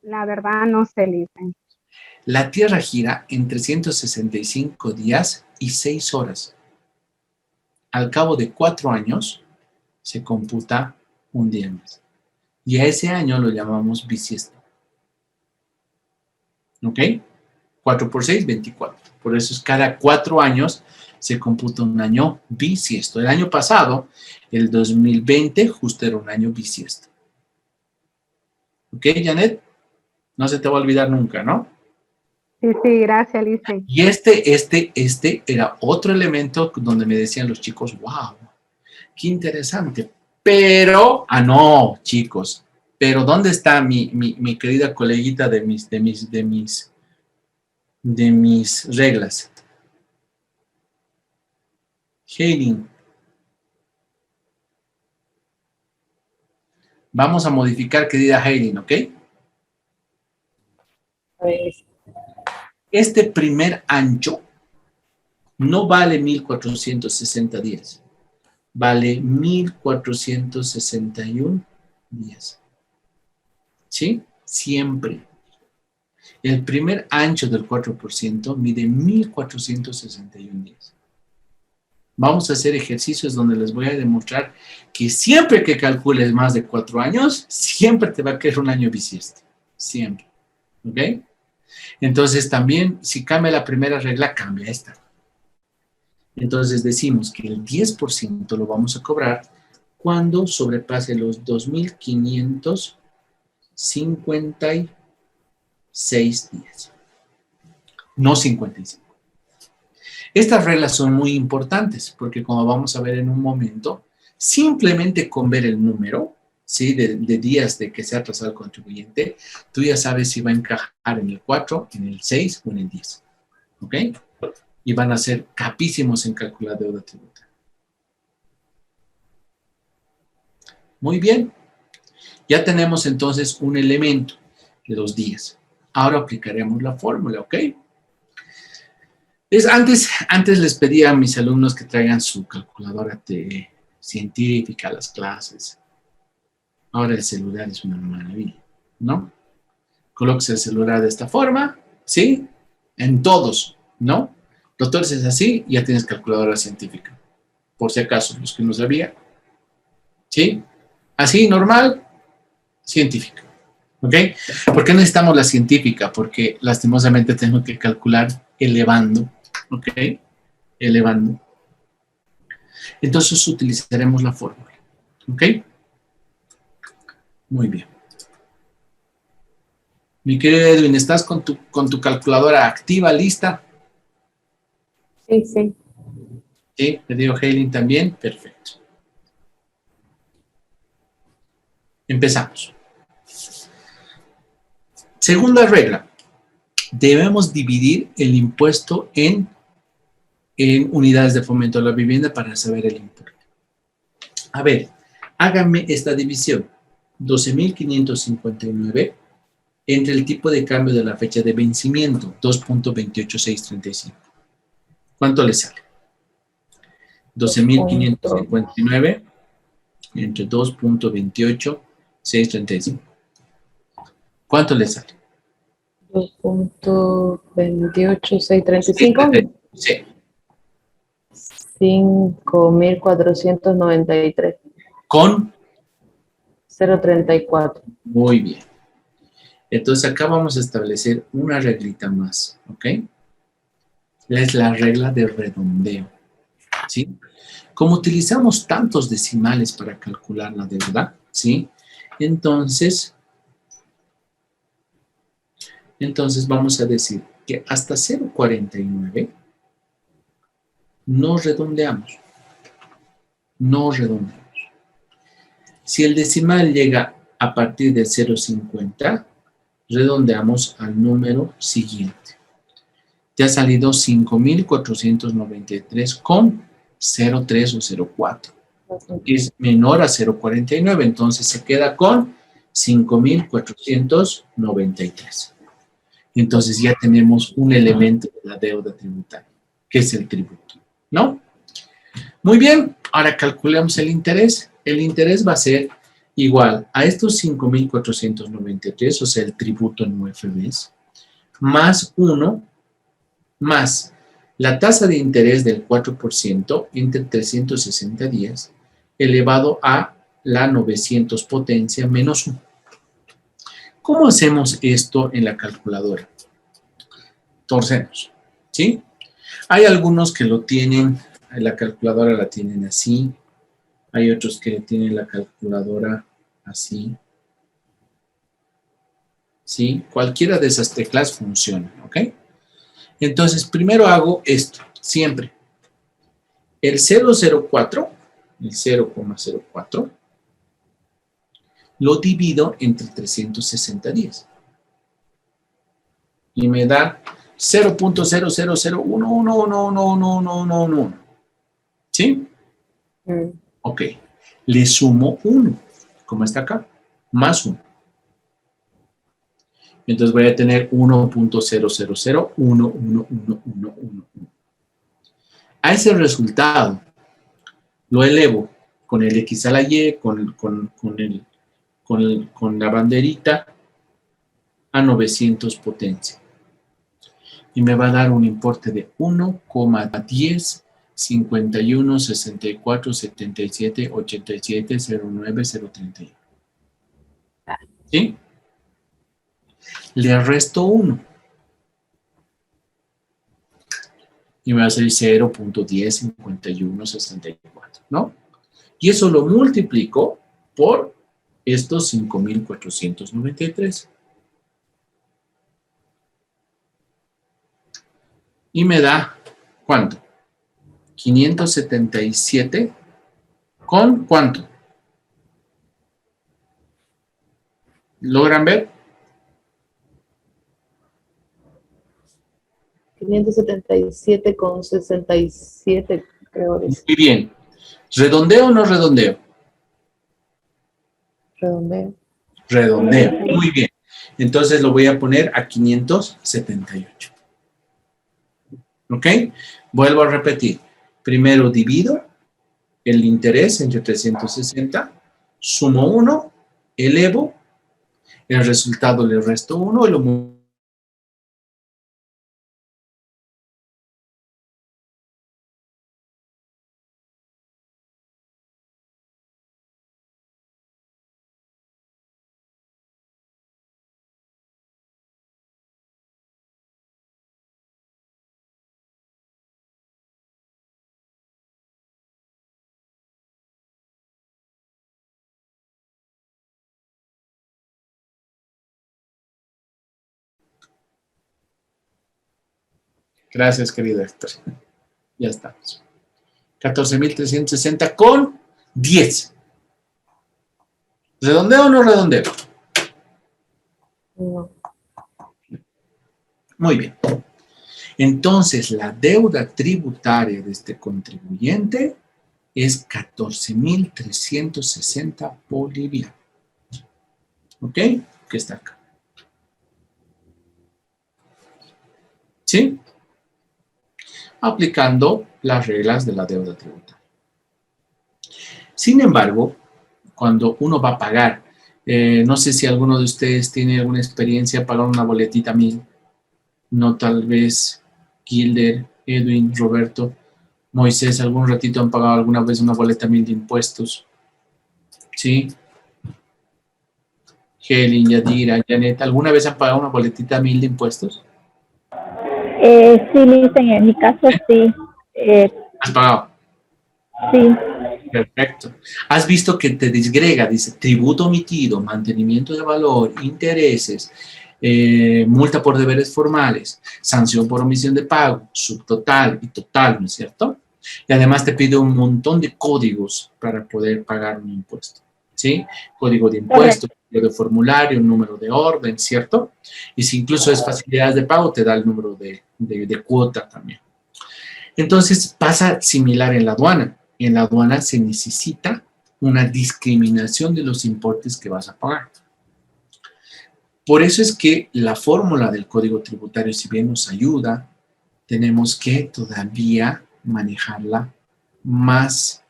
[SPEAKER 3] La verdad no sé, Lisa.
[SPEAKER 2] La Tierra gira en 365 días y 6 horas. Al cabo de 4 años se computa un día más. Y a ese año lo llamamos bisiesto. ¿Ok? 4 por 6, 24. Por eso es cada 4 años se computa un año bisiesto. El año pasado, el 2020, justo era un año bisiesto. ¿Ok, Janet? No se te va a olvidar nunca, ¿no?
[SPEAKER 3] Sí, gracias, Lisa.
[SPEAKER 2] Y este era otro elemento donde me decían los chicos, wow, qué interesante. Pero, no, chicos, pero ¿dónde está mi querida coleguita de mis reglas? Hailing. Vamos a modificar, querida Hailing, ¿ok? Este primer ancho no vale 1460 días, vale 1461 días. ¿Sí? Siempre. El primer ancho del 4% mide 1461 días. Vamos a hacer ejercicios donde les voy a demostrar que siempre que calcules más de 4 años, siempre te va a quedar un año bisiesto. Siempre. ¿Ok? Entonces también, si cambia la primera regla, cambia esta. Entonces decimos que el 10% lo vamos a cobrar cuando sobrepase los 2.556 días. No 55. Estas reglas son muy importantes porque como vamos a ver en un momento, simplemente con ver el número, ¿sí? de días de que se ha atrasado el contribuyente, tú ya sabes si va a encajar en el 4, en el 6 o en el 10. ¿ok? Y van a ser capísimos en calcular deuda tributaria. Muy bien. Ya tenemos entonces un elemento de 2 días. Ahora aplicaremos la fórmula, ¿ok? Antes les pedía a mis alumnos que traigan su calculadora científica a las clases. Ahora el celular es una maravilla, ¿no? Colóquese el celular de esta forma, ¿sí? En todos, ¿no? Lo torces así y ya tienes calculadora científica. Por si acaso, los que no sabían. ¿Sí? Así, normal, científica. ¿Ok? ¿Por qué necesitamos la científica? Porque lastimosamente tengo que calcular elevando. ¿Ok? Elevando. Entonces utilizaremos la fórmula. ¿Ok? Muy bien. Mi querido Edwin, ¿estás con tu calculadora activa, lista?
[SPEAKER 5] Sí, sí.
[SPEAKER 2] Sí, me digo Hailing también. Perfecto. Empezamos. Segunda regla. Debemos dividir el impuesto en unidades de fomento a la vivienda para saber el importe. A ver, háganme esta división. 12.559 entre el tipo de cambio de la fecha de vencimiento, 2.28635. ¿Cuánto le sale? 12.559 entre 2.28635. ¿Cuánto le sale?
[SPEAKER 5] 2.28635.
[SPEAKER 2] Sí.
[SPEAKER 5] 5.493.
[SPEAKER 2] ¿Con?
[SPEAKER 5] 0.34.
[SPEAKER 2] Muy bien. Entonces acá vamos a establecer una reglita más, ¿ok? Es la regla de redondeo, ¿sí? Como utilizamos tantos decimales para calcular la deuda, ¿sí? Entonces vamos a decir que hasta 0.49 no redondeamos. No redondeamos. Si el decimal llega a partir de 0.50, redondeamos al número siguiente. Te ha salido 5.493 con 0.3 o 0.4. Es menor a 0.49, entonces se queda con 5.493. Entonces ya tenemos un elemento de la deuda tributaria, que es el tributo, ¿no? Muy bien, ahora calculemos el interés. El interés va a ser igual a estos 5.493, o sea, el tributo en UFBs, más 1, más la tasa de interés del 4% entre 360 días, elevado a la 900 potencia menos 1. ¿Cómo hacemos esto en la calculadora? Torcemos, ¿sí? Hay algunos que lo tienen, la calculadora la tienen así, hay otros que tienen la calculadora así, ¿sí? Cualquiera de esas teclas funciona, ¿ok? Entonces, primero hago esto, siempre. El 0.04, el 0,04, lo divido entre 360 días. Y me da 0.00011111111. ¿Sí? Ok. Le sumo 1, como está acá, más 1. Entonces voy a tener 1.000111111. A ese resultado lo elevo con el X a la Y, con la banderita a 900 potencia. Y me va a dar un importe de 1,10 51 64 77 87 09 031. ¿Sí? Le resto 1. Y me va a salir 0.10 51 64, ¿no? Y eso lo multiplico por estos 5.493. Y me da, ¿cuánto? 577 con ¿cuánto? ¿Logran ver?
[SPEAKER 5] 577,67, creo que es.
[SPEAKER 2] Muy bien. ¿Redondeo o no redondeo?
[SPEAKER 5] Redondeo.
[SPEAKER 2] Redondeo. Muy bien. Entonces lo voy a poner a 578. ¿Ok? Vuelvo a repetir. Primero divido el interés entre 360, sumo 1, elevo, el resultado le resto 1 y lo Gracias, querido Héctor. Ya estamos. 14.360 con 10. ¿Redondeo o no redondeo?
[SPEAKER 5] No.
[SPEAKER 2] Muy bien. Entonces, la deuda tributaria de este contribuyente es 14.360 bolivianos. ¿Ok? Que está acá. ¿Sí? Aplicando las reglas de la deuda tributaria. Sin embargo, cuando uno va a pagar, no sé si alguno de ustedes tiene alguna experiencia pagar una boletita 1000, no tal vez Gilder, Edwin, Roberto, Moisés, algún ratito han pagado alguna vez una boleta 1000 de impuestos, ¿sí? Helen, Yadira, Janet, ¿alguna vez han pagado una boletita 1000 de impuestos?
[SPEAKER 8] Sí, Listen, en mi caso sí.
[SPEAKER 2] ¿Has pagado?
[SPEAKER 8] Sí.
[SPEAKER 2] Perfecto. Has visto que te disgrega, dice tributo omitido, mantenimiento de valor, intereses, multa por deberes formales, sanción por omisión de pago, subtotal y total, ¿no es cierto? Y además te pide un montón de códigos para poder pagar un impuesto, ¿sí? Código de impuesto, código de formulario, un número de orden, ¿cierto? Y si incluso es facilidades de pago, te da el número de cuota también. Entonces pasa similar en la aduana. En la aduana se necesita una discriminación de los importes que vas a pagar. Por eso es que la fórmula del Código Tributario, si bien nos ayuda, tenemos que todavía manejarla más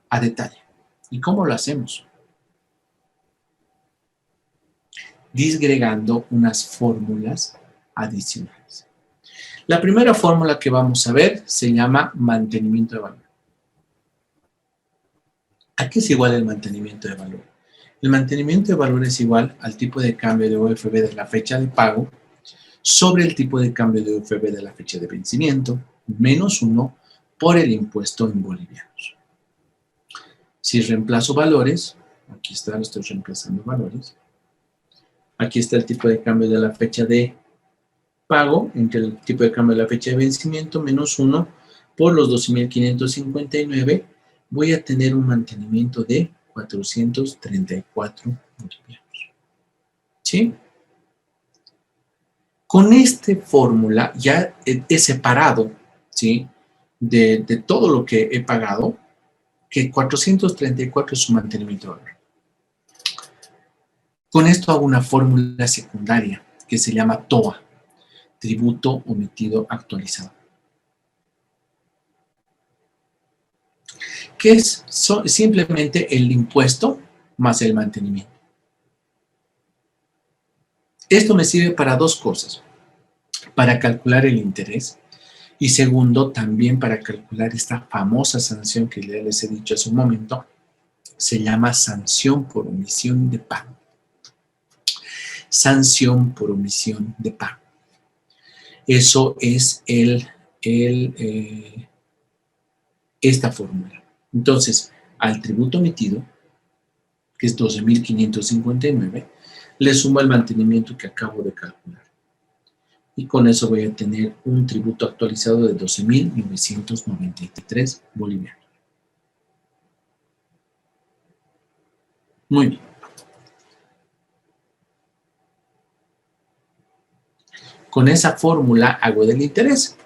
[SPEAKER 2] a detalle. ¿Y cómo lo hacemos? Disgregando unas fórmulas adicionales. La primera fórmula que vamos a ver se llama mantenimiento de valor. ¿A qué es igual el mantenimiento de valor? El mantenimiento de valor es igual al tipo de cambio de UFB de la fecha de pago sobre el tipo de cambio de UFB de la fecha de vencimiento, menos 1 por el impuesto en bolivianos. Si reemplazo valores, aquí está, lo estoy reemplazando valores. Aquí está el tipo de cambio de la fecha de pago entre el tipo de cambio de la fecha de vencimiento, menos 1 por los 12.559, voy a tener un mantenimiento de 434 bolivianos. ¿Sí? Con esta fórmula ya he separado, ¿sí? De todo lo que he pagado, que 434 es su mantenimiento de valor. Con esto hago una fórmula secundaria que se llama TOA, tributo omitido actualizado. Que es simplemente el impuesto más el mantenimiento. Esto me sirve para dos cosas. Para calcular el interés y segundo, también para calcular esta famosa sanción que ya les he dicho hace un momento, se llama sanción por omisión de pago. Sanción por omisión de pago. Eso es esta fórmula. Entonces, al tributo omitido, que es 12.559, le sumo el mantenimiento que acabo de calcular. Y con eso voy a tener un tributo actualizado de 12.993 bolivianos. Muy bien. Con esa fórmula hago del interés.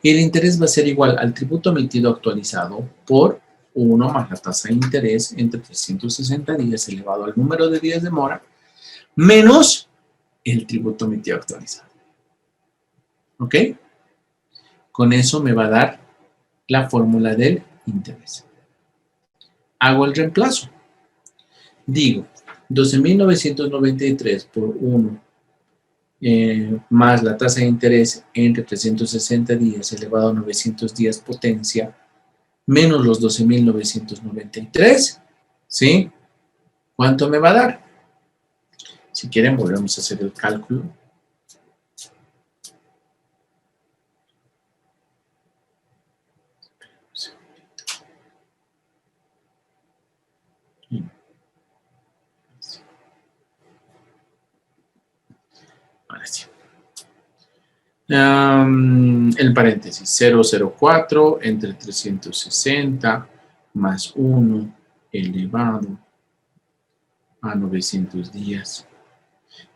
[SPEAKER 2] Y el interés va a ser igual al tributo emitido actualizado por 1 más la tasa de interés entre 360 días elevado al número de días de mora menos el tributo emitido actualizado. ¿Ok? Con eso me va a dar la fórmula del interés. Hago el reemplazo. Digo, 12.993 por 1 más la tasa de interés entre 360 días elevado a 900 días potencia menos los 12.993, ¿sí? ¿Cuánto me va a dar? Si quieren, volvemos a hacer el cálculo. Ahora sí. El paréntesis, 0,04 entre 360 más 1 elevado a 900 días.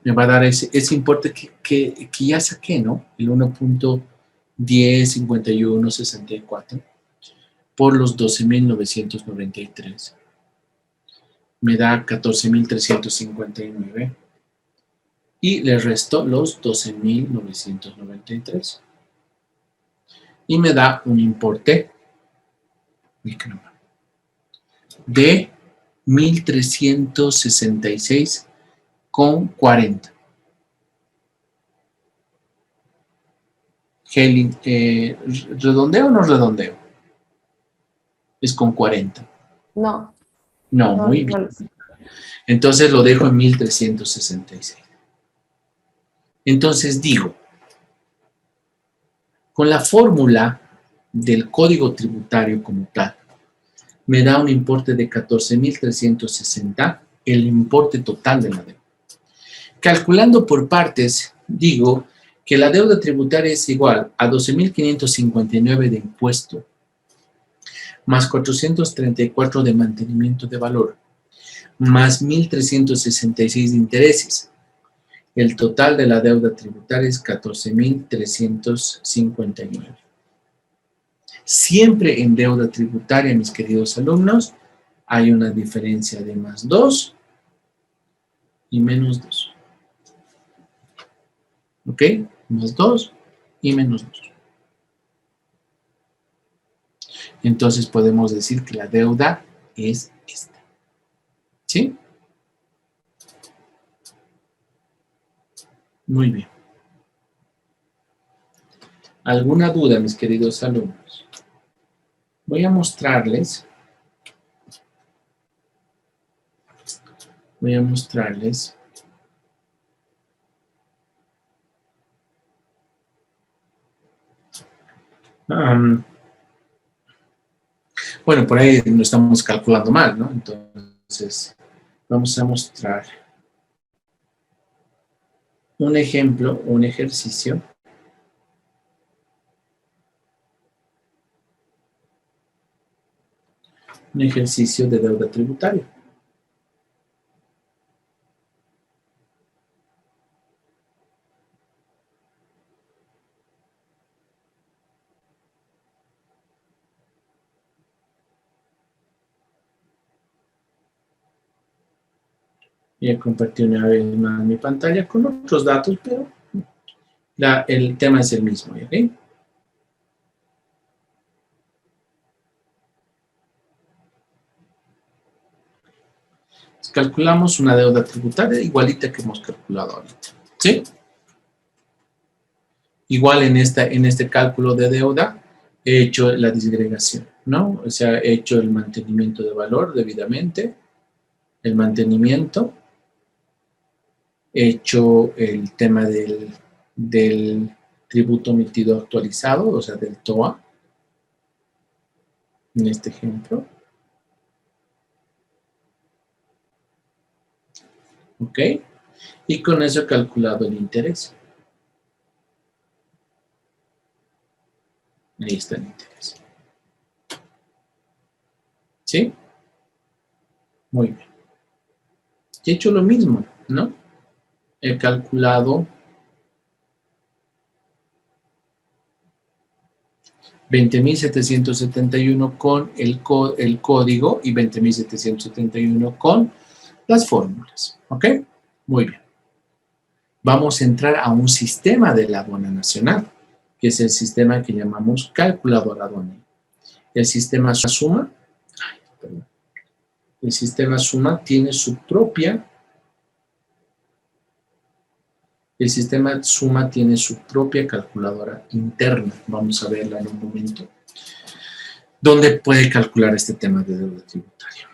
[SPEAKER 2] Me va a dar ese importe que ya saqué, ¿no? El 1.105164 por los 12.993. Me da 14.359. Y le resto los 12.993. Y me da un importe de 1.366,40. ¿Redondeo o no redondeo? Es con 40.
[SPEAKER 5] No.
[SPEAKER 2] No, muy bien. Entonces lo dejo en 1.366. Entonces digo, con la fórmula del código tributario como tal, me da un importe de 14.360, el importe total de la deuda. Calculando por partes, digo que la deuda tributaria es igual a 12.559 de impuesto, más 434 de mantenimiento de valor, más 1.366 de intereses. El total de la deuda tributaria es 14.359. Siempre en deuda tributaria, mis queridos alumnos, hay una diferencia de más 2 y menos 2. ¿Ok? Más 2 y menos 2. Entonces podemos decir que la deuda es esta. ¿Sí? Muy bien. ¿Alguna duda, mis queridos alumnos? Voy a mostrarles. Bueno, por ahí no estamos calculando mal, ¿no? Entonces, vamos a mostrar un ejemplo, un ejercicio. Un ejercicio de deuda tributaria. Ya compartí una vez más mi pantalla con otros datos, pero el tema es el mismo, ¿ok? Calculamos una deuda tributaria igualita que hemos calculado ahorita, ¿sí? Igual en este cálculo de deuda he hecho la disgregación, ¿no? O sea, he hecho el mantenimiento de valor debidamente, el mantenimiento, he hecho el tema del tributo emitido actualizado, o sea, del TOA, en este ejemplo. ¿Ok? Y con eso he calculado el interés. Ahí está el interés. ¿Sí? Muy bien. Y he hecho lo mismo, ¿no? He calculado 20.771 con el código y 20.771 con las fórmulas. ¿Ok? Muy bien. Vamos a entrar a un sistema de la aduana nacional, que es el sistema que llamamos calculadora aduanera. El sistema suma, el sistema suma tiene su propia, calculadora interna. Vamos a verla en un momento, donde puede calcular este tema de deuda tributaria.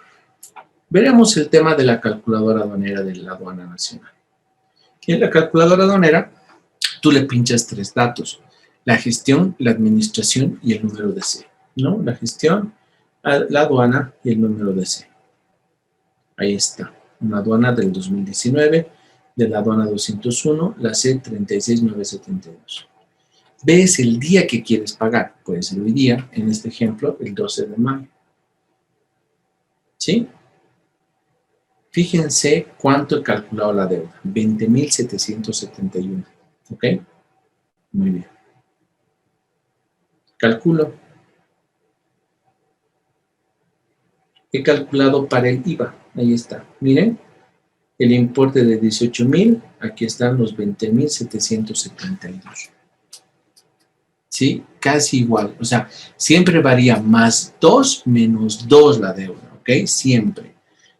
[SPEAKER 2] Veremos el tema de la calculadora aduanera de la aduana nacional. En la calculadora aduanera, tú le pinchas 3 datos: la gestión, la administración y el número de C, ¿no? La gestión, la aduana y el número de C. Ahí está, una aduana del 2019, de la aduana 201, la C 36972. Ves el día que quieres pagar, puede ser hoy día, en este ejemplo, el 12 de mayo. ¿Sí? Fíjense cuánto he calculado la deuda, 20.771, ¿ok? Muy bien. Calculo. He calculado para el IVA, ahí está, miren, el importe de 18.000, aquí están los 20.772. ¿Sí? Casi igual, o sea, siempre varía más 2 menos 2 la deuda, ¿ok? Siempre.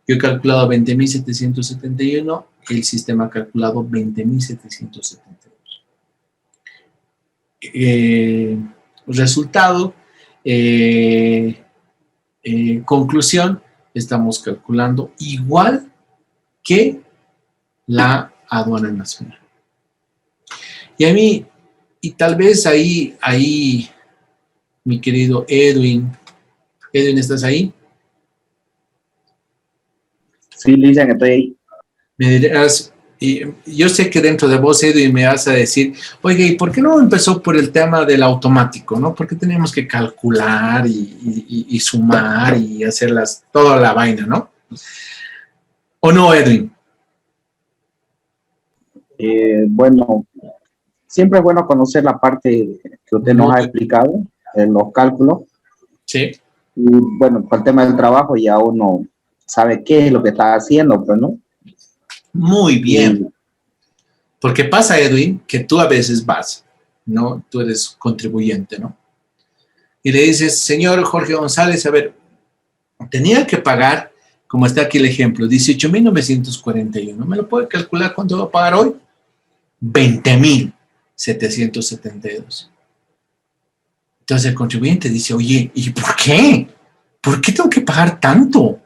[SPEAKER 2] Yo he calculado 20.771, el sistema ha calculado 20.772. Resultado, conclusión, estamos calculando igual que la aduana nacional. Y tal vez ahí, mi querido Edwin, ¿estás ahí?
[SPEAKER 10] Sí, Lisa, que estoy ahí.
[SPEAKER 2] Me dirás, y yo sé que dentro de vos, Edwin, me vas a decir, oiga, ¿y por qué no empezó por el tema del automático, no? ¿Por qué teníamos que calcular y sumar y hacerlas, toda la vaina, no? ¿O no, Edwin?
[SPEAKER 10] Bueno, siempre es bueno conocer la parte que usted nos ha explicado, en los cálculos.
[SPEAKER 2] Sí.
[SPEAKER 10] Y bueno, para el tema del trabajo ya uno sabe qué es lo que está haciendo, pues, ¿no?
[SPEAKER 2] Muy bien. Porque pasa, Edwin, que tú a veces vas, ¿no? Tú eres contribuyente, ¿no? Y le dices, señor Jorge González, a ver, tenía que pagar, como está aquí el ejemplo, 18.941. ¿Me lo puede calcular cuánto va a pagar hoy? 20.772. Entonces el contribuyente dice, oye, ¿y por qué? ¿Por qué tengo que pagar tanto?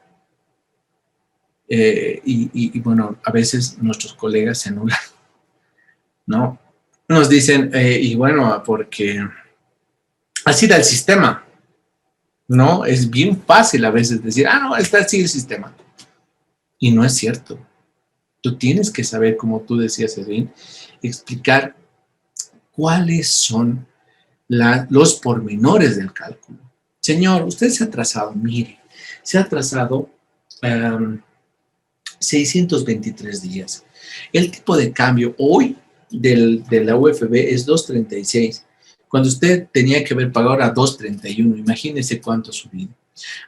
[SPEAKER 2] Y bueno, a veces nuestros colegas se anulan, ¿no? Nos dicen, y bueno, porque así da el sistema, ¿no? Es bien fácil a veces decir, no, está así el sistema. Y no es cierto. Tú tienes que saber, como tú decías, Edwin, explicar cuáles son los pormenores del cálculo. Señor, usted se ha atrasado, mire, se ha atrasado 623 días. El tipo de cambio hoy de la UFB es 2.36. Cuando usted tenía que haber pagado a 2.31, imagínese cuánto ha subido.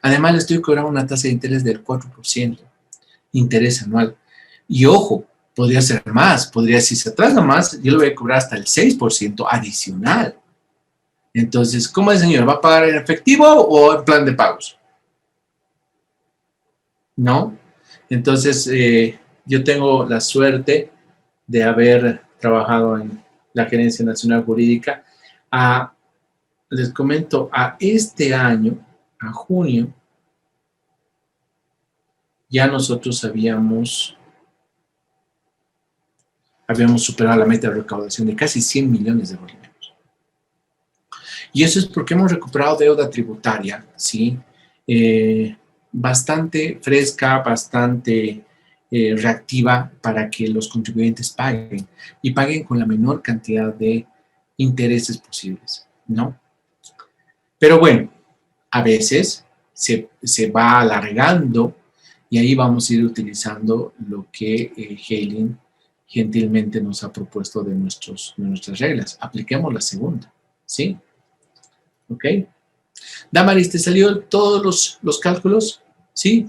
[SPEAKER 2] Además, le estoy cobrando una tasa de interés del 4%, interés anual. Y ojo, podría ser más, si se atrasa más, yo le voy a cobrar hasta el 6% adicional. Entonces, ¿cómo es, señor? ¿Va a pagar en efectivo o en plan de pagos? ¿No? Entonces, yo tengo la suerte de haber trabajado en la Gerencia Nacional Jurídica. Les comento, a este año, a junio, ya nosotros habíamos superado la meta de recaudación de casi 100 millones de bolivianos. Y eso es porque hemos recuperado deuda tributaria, ¿sí? Bastante fresca, bastante reactiva para que los contribuyentes paguen y paguen con la menor cantidad de intereses posibles, ¿no? Pero bueno, a veces se va alargando y ahí vamos a ir utilizando lo que Helen gentilmente nos ha propuesto de nuestras reglas. Apliquemos la segunda, ¿sí? ¿Ok? Damaris, ¿te salió todos los cálculos? ¿Sí?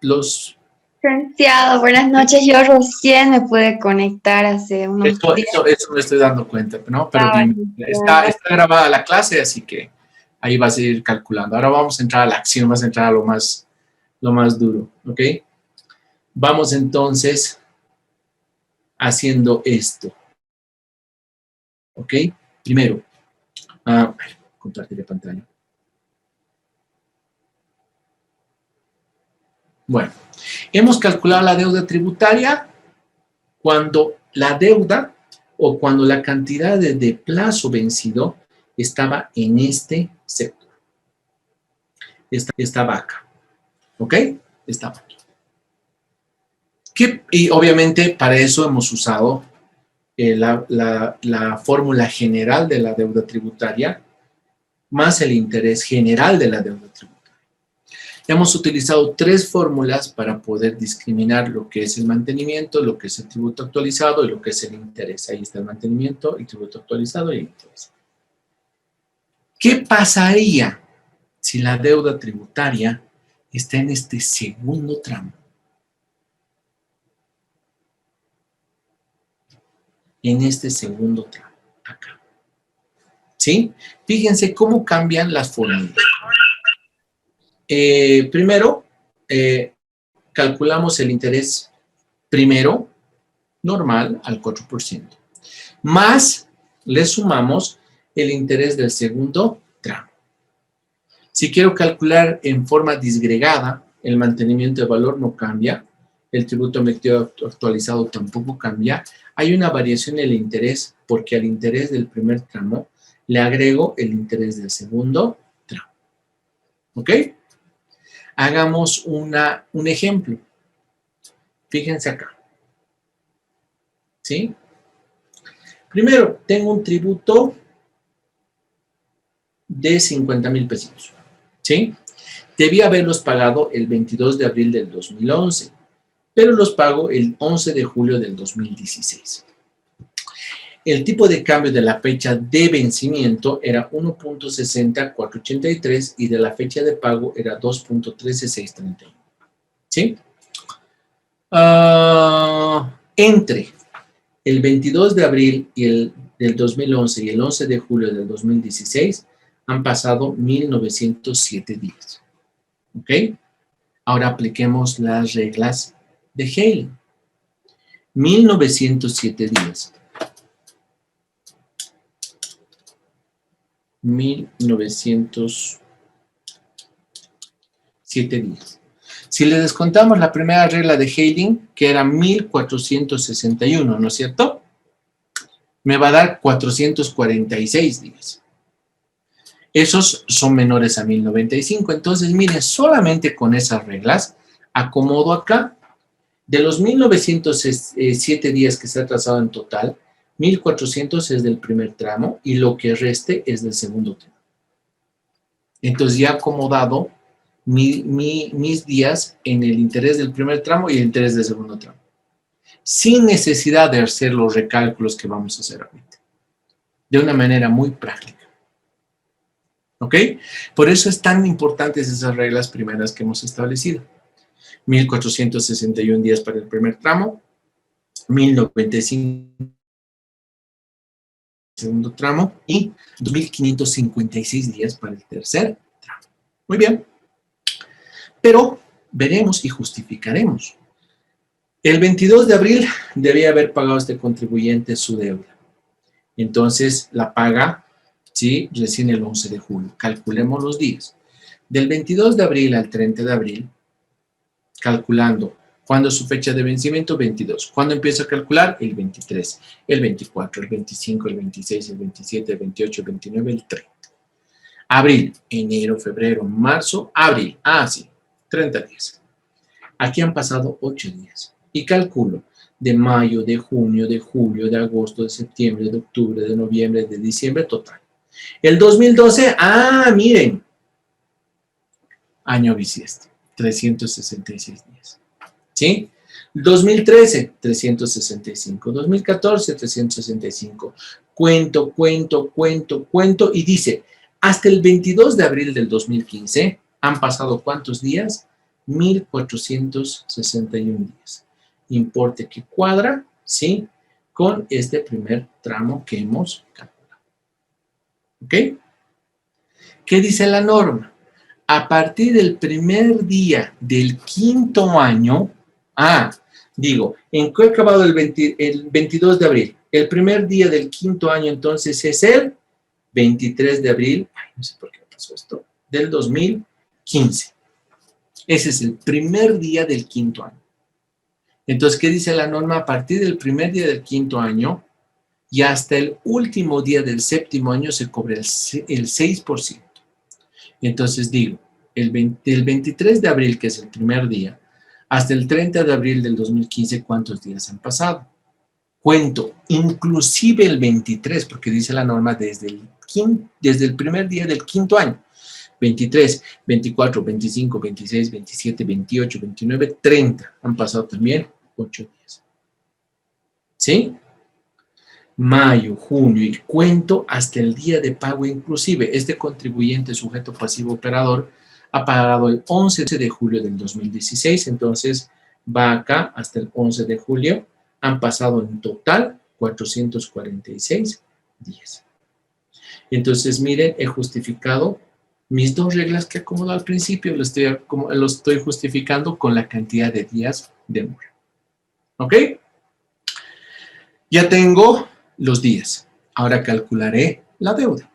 [SPEAKER 11] Licenciado, buenas noches. Yo recién me pude conectar hace unos días.
[SPEAKER 2] Eso me estoy dando cuenta, ¿no? Pero bien, está grabada la clase, así que ahí vas a ir calculando. Ahora vamos a entrar a la acción, vas a entrar a lo más duro, ¿ok? Vamos entonces haciendo esto. ¿Ok? Primero, compartir pantalla. Bueno, hemos calculado la deuda tributaria cuando la deuda o cuando la cantidad de plazo vencido estaba en este sector. Estaba acá. ¿Ok? Estaba aquí. Y obviamente para eso hemos usado la fórmula general de la deuda tributaria más el interés general de la deuda tributaria. Hemos utilizado 3 fórmulas para poder discriminar lo que es el mantenimiento, lo que es el tributo actualizado y lo que es el interés. Ahí está el mantenimiento, el tributo actualizado y el interés. ¿Qué pasaría si la deuda tributaria está en este segundo tramo? En este segundo tramo, acá. ¿Sí? Fíjense cómo cambian las fórmulas. Primero, calculamos el interés primero, normal, al 4%. Más, le sumamos el interés del segundo tramo. Si quiero calcular en forma disgregada, el mantenimiento de valor no cambia, el tributo emitido actualizado tampoco cambia. Hay una variación en el interés porque al interés del primer tramo le agrego el interés del segundo tramo. ¿Ok? Hagamos un ejemplo. Fíjense acá. ¿Sí? Primero, tengo un tributo de 50,000 pesos. ¿Sí? Debí haberlos pagado el 22 de abril del 2011, pero los pago el 11 de julio del 2016. El tipo de cambio de la fecha de vencimiento era 1.60483 y de la fecha de pago era 2.13631. ¿Sí? Entre el 22 de abril del 2011 y el 11 de julio del 2016 han pasado 1907 días. ¿Ok? Ahora apliquemos las reglas de Haley. 1907 días. 1907 días. Si le descontamos la primera regla de Haley, que era 1461, ¿no es cierto? Me va a dar 446 días. Esos son menores a 1095. Entonces, miren, solamente con esas reglas, acomodo acá. De los 1907 días que se ha trazado en total, 1400 es del primer tramo y lo que reste es del segundo tramo. Entonces ya he acomodado mis días en el interés del primer tramo y el interés del segundo tramo. Sin necesidad de hacer los recálculos que vamos a hacer ahorita. De una manera muy práctica. ¿Ok? Por eso es tan importantes esas reglas primeras que hemos establecido. 1461 días para el primer tramo, 1095 segundo tramo y 2.556 días para el tercer tramo. Muy bien. Pero veremos y justificaremos. El 22 de abril debía haber pagado este contribuyente su deuda. Entonces la paga, ¿sí? Recién el 11 de julio. Calculemos los días. Del 22 de abril al 30 de abril, calculando. ¿Cuándo es su fecha de vencimiento? 22. ¿Cuándo empiezo a calcular? El 23, el 24, el 25, el 26, el 27, el 28, el 29, el 30. Abril, enero, febrero, marzo, abril. Ah, sí, 30 días. Aquí han pasado 8 días. Y calculo de mayo, de junio, de julio, de agosto, de septiembre, de octubre, de noviembre, de diciembre, total. El 2012, miren. Año bisiesto, 366 días. ¿Sí? 2013, 365. 2014, 365. Cuento. Y dice, Hasta el 22 de abril del 2015 han pasado ¿cuántos días? 1.461 días. Importe que cuadra, ¿sí? Con este primer tramo que hemos calculado. ¿Ok? ¿Qué dice la norma? A partir del primer día del quinto año, ¿en qué ha acabado el 22 de abril? El primer día del quinto año, entonces, es el 23 de abril, no sé por qué pasó esto, del 2015. Ese es el primer día del quinto año. Entonces, ¿qué dice la norma? A partir del primer día del quinto año y hasta el último día del séptimo año se cobra el 6%. Entonces digo, el 23 de abril, que es el primer día, hasta el 30 de abril del 2015, ¿cuántos días han pasado? Cuento, inclusive el 23, porque dice la norma desde el primer día del quinto año. 23, 24, 25, 26, 27, 28, 29, 30. Han pasado también 8 días. ¿Sí? Mayo, junio y cuento hasta el día de pago inclusive. Este contribuyente sujeto pasivo operador ha pagado el 11 de julio del 2016, entonces va acá hasta el 11 de julio. Han pasado en total 446 días. Entonces, miren, he justificado mis dos reglas que acomodo al principio, lo estoy justificando con la cantidad de días de mora. ¿Ok? Ya tengo los días. Ahora calcularé la deuda.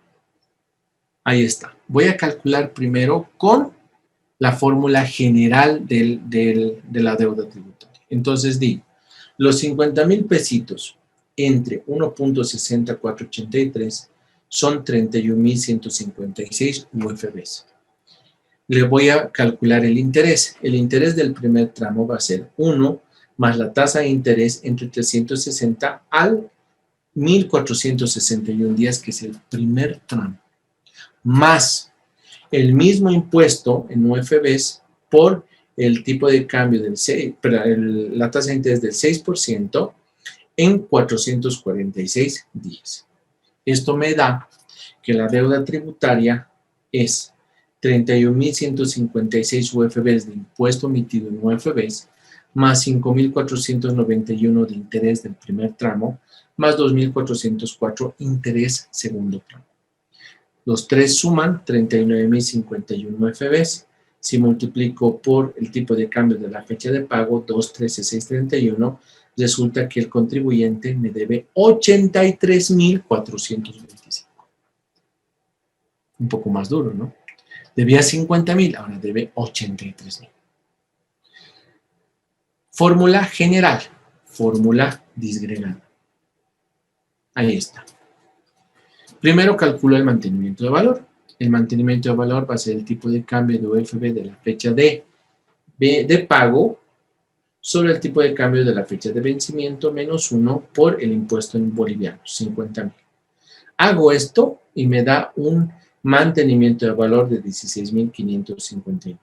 [SPEAKER 2] Ahí está. Voy a calcular primero con la fórmula general de la deuda tributaria. Entonces digo, los 50,000 pesitos entre 1.60483 son 31,156 UFBs. Le voy a calcular el interés. El interés del primer tramo va a ser 1 más la tasa de interés entre 360 al 1.461 días, que es el primer tramo, más el mismo impuesto en UFBs por el tipo de cambio del 6, la tasa de interés del 6% en 446 días. Esto me da que la deuda tributaria es 31,156 UFBs de impuesto emitido en UFBs, más 5,491 de interés del primer tramo, más 2,404 interés segundo tramo. Los tres suman 39,051 UFBs. Si multiplico por el tipo de cambio de la fecha de pago, 213,631, resulta que el contribuyente me debe 83,425. Un poco más duro, ¿no? Debía 50,000, ahora debe 83,000. Fórmula general, fórmula disgregada. Ahí está. Primero calculo el mantenimiento de valor. El mantenimiento de valor va a ser el tipo de cambio de UFB de la fecha de pago sobre el tipo de cambio de la fecha de vencimiento menos 1 por el impuesto en bolivianos, 50,000. Hago esto y me da un mantenimiento de valor de 16,559.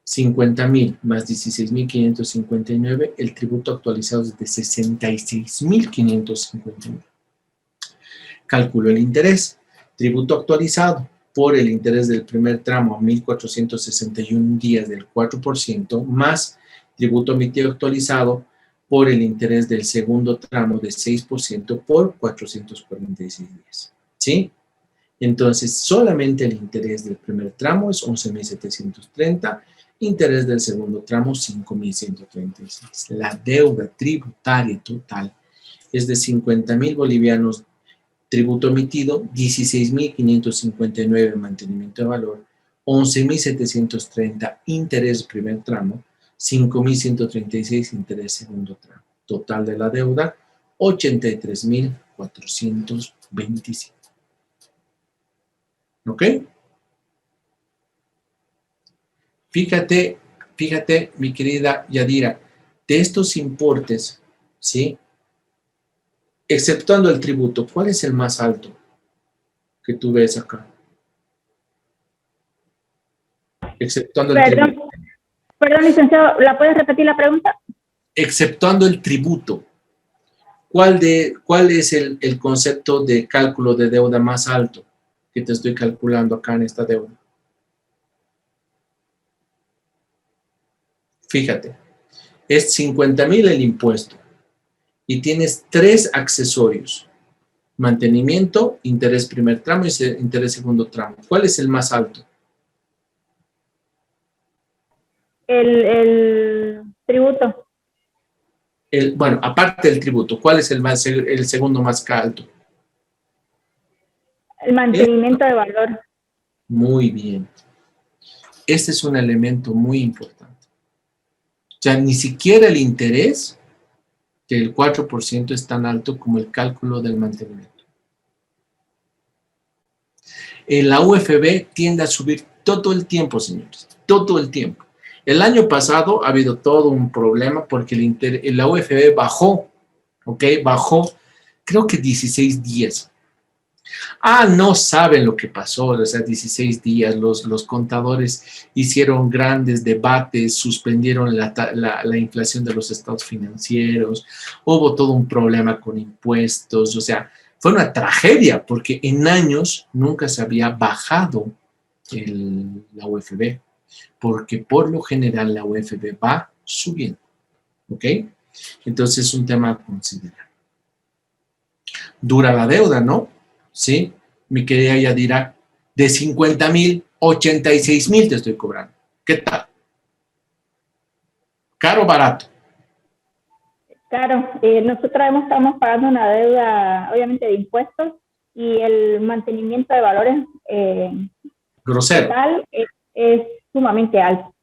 [SPEAKER 2] 50,000 más 16,559, el tributo actualizado es de 66,559. Calculo el interés. Tributo actualizado por el interés del primer tramo a 1.461 días del 4%, más tributo emitido actualizado por el interés del segundo tramo de 6% por 446 días. ¿Sí? Entonces, solamente el interés del primer tramo es 11,730, interés del segundo tramo 5,136. La deuda tributaria total es de 50,000 bolivianos tributo emitido, 16,559 mantenimiento de valor, 11,730 interés primer tramo, 5,136 interés segundo tramo. Total de la deuda, 83,425. ¿Ok? Fíjate, mi querida Yadira, de estos importes, ¿sí? Exceptuando el tributo, ¿cuál es el más alto que tú ves acá? Exceptuando el tributo.
[SPEAKER 8] Perdón, licenciado, ¿la puedes repetir la pregunta?
[SPEAKER 2] Exceptuando el tributo, ¿cuál es el concepto de cálculo de deuda más alto? que te estoy calculando acá en esta deuda. Fíjate, es 50,000 el impuesto y tienes 3 accesorios: mantenimiento, interés primer tramo y interés segundo tramo. ¿Cuál es el más alto?
[SPEAKER 8] El tributo.
[SPEAKER 2] Bueno, aparte del tributo, ¿cuál es el segundo más alto?
[SPEAKER 8] El mantenimiento de valor.
[SPEAKER 2] Muy bien. Este es un elemento muy importante. O sea, ni siquiera el interés del 4% es tan alto como el cálculo del mantenimiento. La UFB tiende a subir todo el tiempo, señores, todo el tiempo. El año pasado ha habido todo un problema porque la UFB bajó, ¿ok? Bajó, creo que 16 días. No saben lo que pasó, o sea, 16 días, los contadores hicieron grandes debates, suspendieron la inflación de los estados financieros, hubo todo un problema con impuestos, o sea, fue una tragedia porque en años nunca se había bajado la UFB, porque por lo general la UFB va subiendo, ¿ok? Entonces es un tema a considerar. Dura la deuda, ¿no? Sí, mi querida Yadira, de 50,000, 86,000 te estoy cobrando. ¿Qué tal? ¿Caro o barato?
[SPEAKER 8] Claro, nosotros estamos pagando una deuda, obviamente, de impuestos y el mantenimiento de valores
[SPEAKER 2] grosero.
[SPEAKER 8] Total es sumamente alto.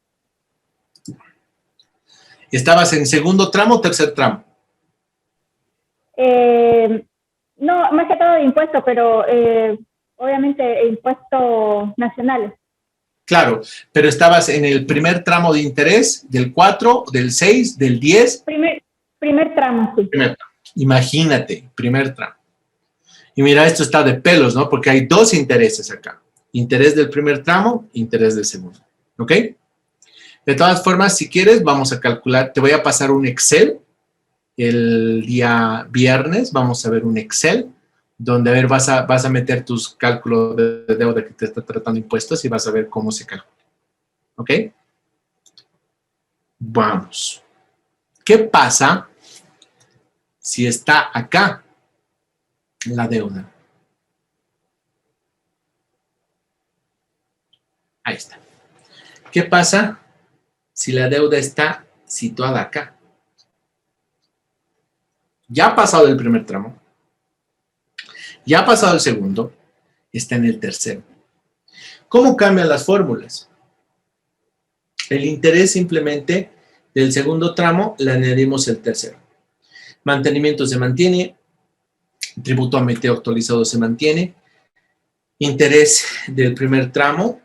[SPEAKER 2] ¿Estabas en segundo tramo o tercer tramo?
[SPEAKER 8] No, más que todo de impuestos, pero obviamente impuestos nacionales.
[SPEAKER 2] Claro, pero estabas en el primer tramo de interés, del 4, del 6, del 10.
[SPEAKER 8] Primer tramo, sí.
[SPEAKER 2] Primer tramo. Imagínate, primer tramo. Y mira, esto está de pelos, ¿no? Porque hay 2 intereses acá. Interés del primer tramo, interés del segundo. ¿Ok? De todas formas, si quieres, vamos a calcular. Te voy a pasar un Excel. El día viernes vamos a ver un Excel donde, a ver, vas a meter tus cálculos de deuda que te está tratando impuestos y vas a ver cómo se calcula. ¿Ok? Vamos. ¿Qué pasa si está acá la deuda? Ahí está. ¿Qué pasa si la deuda está situada acá? Ya ha pasado el primer tramo, ya ha pasado el segundo, está en el tercero. ¿Cómo cambian las fórmulas? El interés simplemente del segundo tramo le añadimos el tercero. Mantenimiento se mantiene, tributo a meteo actualizado se mantiene, interés del primer tramo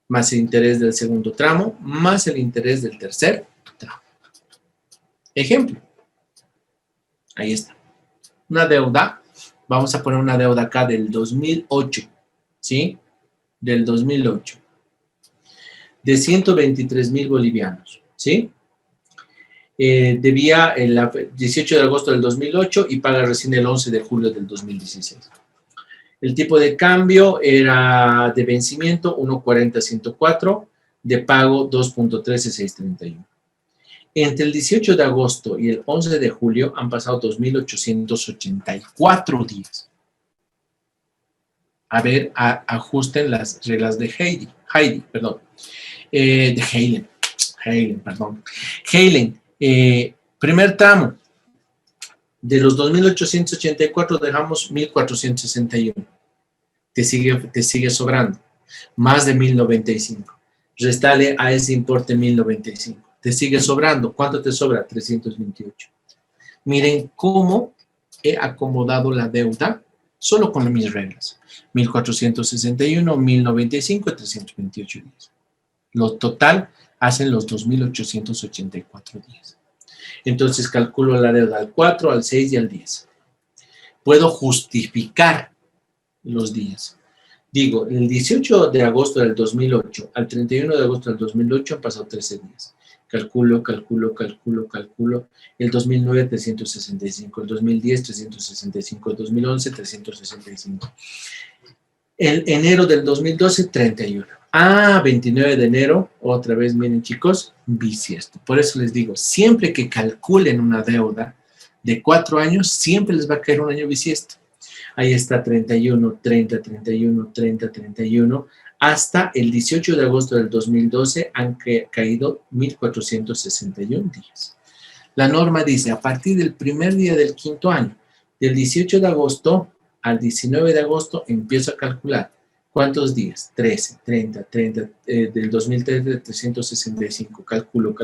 [SPEAKER 2] más el interés del segundo tramo más el interés del tercer tramo. Ejemplo. Ahí está. Una deuda, vamos a poner una deuda acá del 2008, ¿sí? Del 2008. De 123,000 bolivianos, ¿sí? Debía el 18 de agosto del 2008 y paga recién el 11 de julio del 2016. El tipo de cambio era de vencimiento 1.40.104, de pago 2.13631. Entre el 18 de agosto y el 11 de julio han pasado 2.884 días. A ver, ajusten las reglas de Heidi, perdón. De Helen, perdón. Helen, primer tramo. De los 2.884 dejamos 1.461. Te sigue sobrando. Más de 1.095. Restale a ese importe 1.095. Te sigue sobrando. ¿Cuánto te sobra? 328. Miren cómo he acomodado la deuda solo con mis reglas. 1.461, 1.095 y 328 días. Lo total hacen los 2.884 días. Entonces calculo la deuda al 4, al 6 y al 10. Puedo justificar los días. Digo, el 18 de agosto del 2008 al 31 de agosto del 2008 han pasado 13 días. Calculo. El 2009, 365. El 2010, 365. El 2011, 365. El enero del 2012, 31. Ah, 29 de enero, otra vez, miren chicos, bisiesto. Por eso les digo, siempre que calculen una deuda de 4 años, siempre les va a caer un año bisiesto. Ahí está 31, 30, 31, 30, 31. Hasta el 18 de agosto del 2012 han caído 1.461 días. La norma dice, a partir del primer día del quinto año, del 18 de agosto al 19 de agosto, empiezo a calcular. ¿Cuántos días? 13, 30, 30, del 2013, 365. Calculo.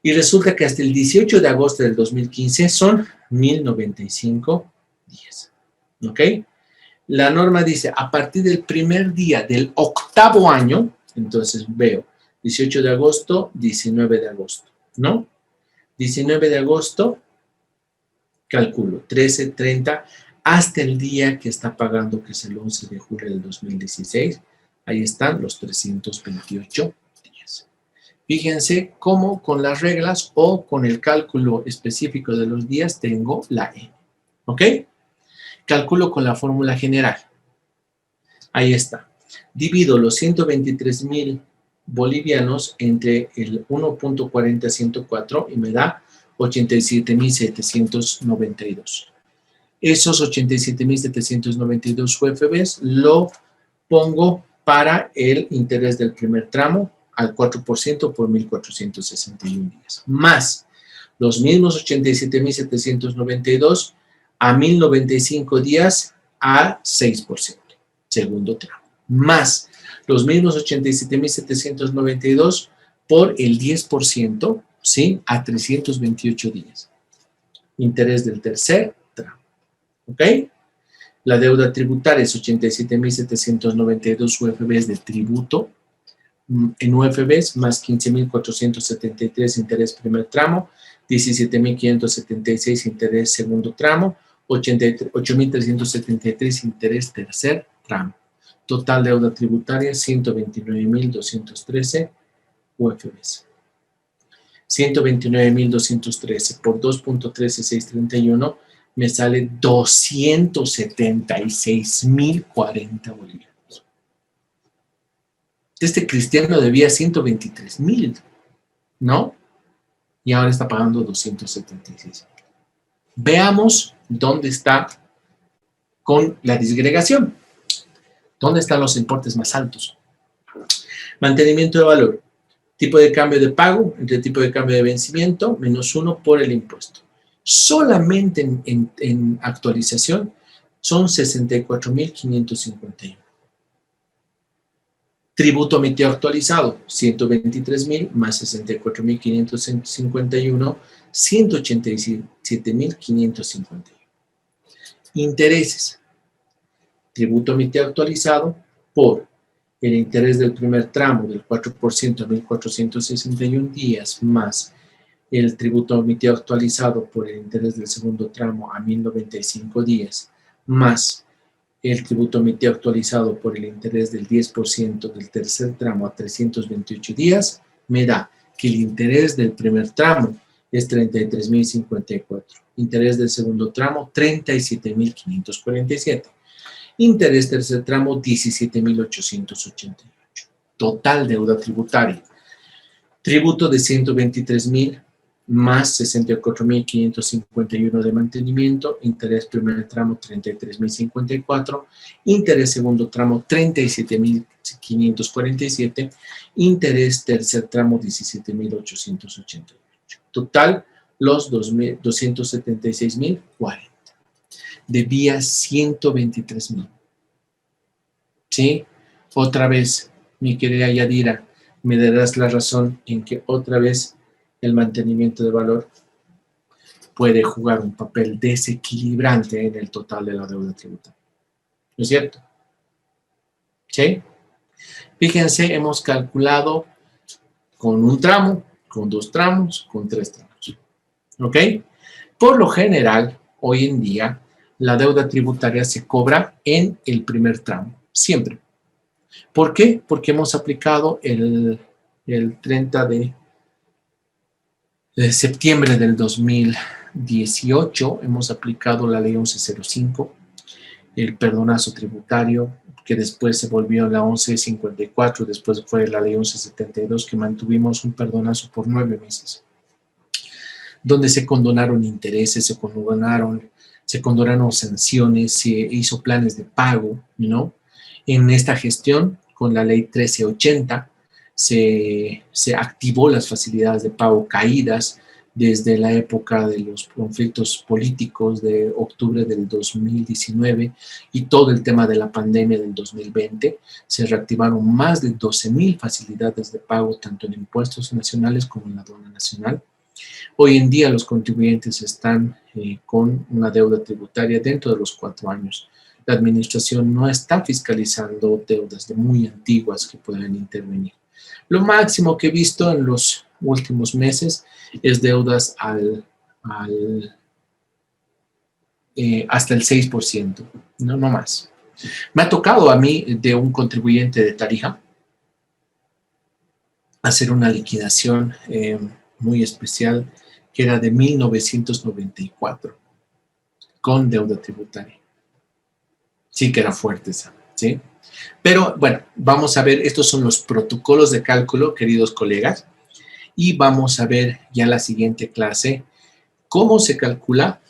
[SPEAKER 2] Y resulta que hasta el 18 de agosto del 2015 son 1.095 días. ¿Ok? La norma dice, a partir del primer día del octavo año, entonces veo 18 de agosto, 19 de agosto, ¿no? 19 de agosto, calculo, 13, 30, hasta el día que está pagando, que es el 11 de julio del 2016. Ahí están los 328 días. Fíjense cómo con las reglas o con el cálculo específico de los días tengo la N. ¿Ok? Calculo con la fórmula general. Ahí está. Divido los 123,000 bolivianos entre el 1.40-104 y me da 87,792. Esos 87,792 UFBs lo pongo para el interés del primer tramo al 4% por 1.461 días. Más los mismos 87,792 a 1.095 días a 6%, segundo tramo. Más los mismos 87,792 por el 10%, ¿sí? A 328 días. Interés del tercer tramo. ¿Ok? La deuda tributaria es 87,792 UFBs de tributo en UFBs más 15,473 interés primer tramo, 17,576 interés segundo tramo, 8,373 interés tercer tramo. Total deuda tributaria 129,213 UFBs. 129,213 por 2.13631 me sale 276,040 bolivianos. Este cristiano debía 123,000, ¿no? Y ahora está pagando 276. Veamos dónde está con la disgregación. ¿Dónde están los importes más altos? Mantenimiento de valor. Tipo de cambio de pago entre tipo de cambio de vencimiento, menos 1 por el impuesto. Solamente en actualización son 64,551. Tributo emitido actualizado, 123,000 más 64,551, 187,551. Intereses. Tributo emitido actualizado por el interés del primer tramo del 4% a 1.461 días más el tributo emitido actualizado por el interés del segundo tramo a 1.095 días más el tributo emitido actualizado por el interés del 10% del tercer tramo a 328 días, me da que el interés del primer tramo es 33,054. Interés del segundo tramo, 37,547. Interés tercer tramo, 17,888. Total deuda tributaria. Tributo de 123,000 más 64,551 de mantenimiento, interés primer tramo 33,054, interés segundo tramo 37,547, interés tercer tramo 17,888. Total, los 276,040. Debía 123,000. ¿Sí? Otra vez, mi querida Yadira, me darás la razón en que otra vez el mantenimiento de valor puede jugar un papel desequilibrante en el total de la deuda tributaria. ¿No es cierto? ¿Sí? Fíjense, hemos calculado con un tramo, con 2 tramos, con 3 tramos. ¿Ok? Por lo general, hoy en día, la deuda tributaria se cobra en el primer tramo, siempre. ¿Por qué? Porque hemos aplicado el 30 de septiembre del 2018, hemos aplicado la ley 1105 el perdonazo tributario, que después se volvió la 1154, después fue la ley 1172, que mantuvimos un perdonazo por 9 meses, donde se condonaron intereses, se condonaron sanciones, se hizo planes de pago, ¿no? En esta gestión, con la ley 1380, se activó las facilidades de pago caídas desde la época de los conflictos políticos de octubre del 2019 y todo el tema de la pandemia del 2020. Se reactivaron más de 12,000 facilidades de pago, tanto en impuestos nacionales como en la aduana nacional. Hoy en día los contribuyentes están con una deuda tributaria dentro de los 4 años. La administración no está fiscalizando deudas de muy antiguas que puedan intervenir. Lo máximo que he visto en los últimos meses es deudas hasta el 6%, no más. Me ha tocado a mí, de un contribuyente de Tarija, hacer una liquidación muy especial que era de 1994 con deuda tributaria. Sí que era fuerte esa, ¿sí? Pero bueno, vamos a ver, estos son los protocolos de cálculo, queridos colegas, y vamos a ver ya la siguiente clase cómo se calcula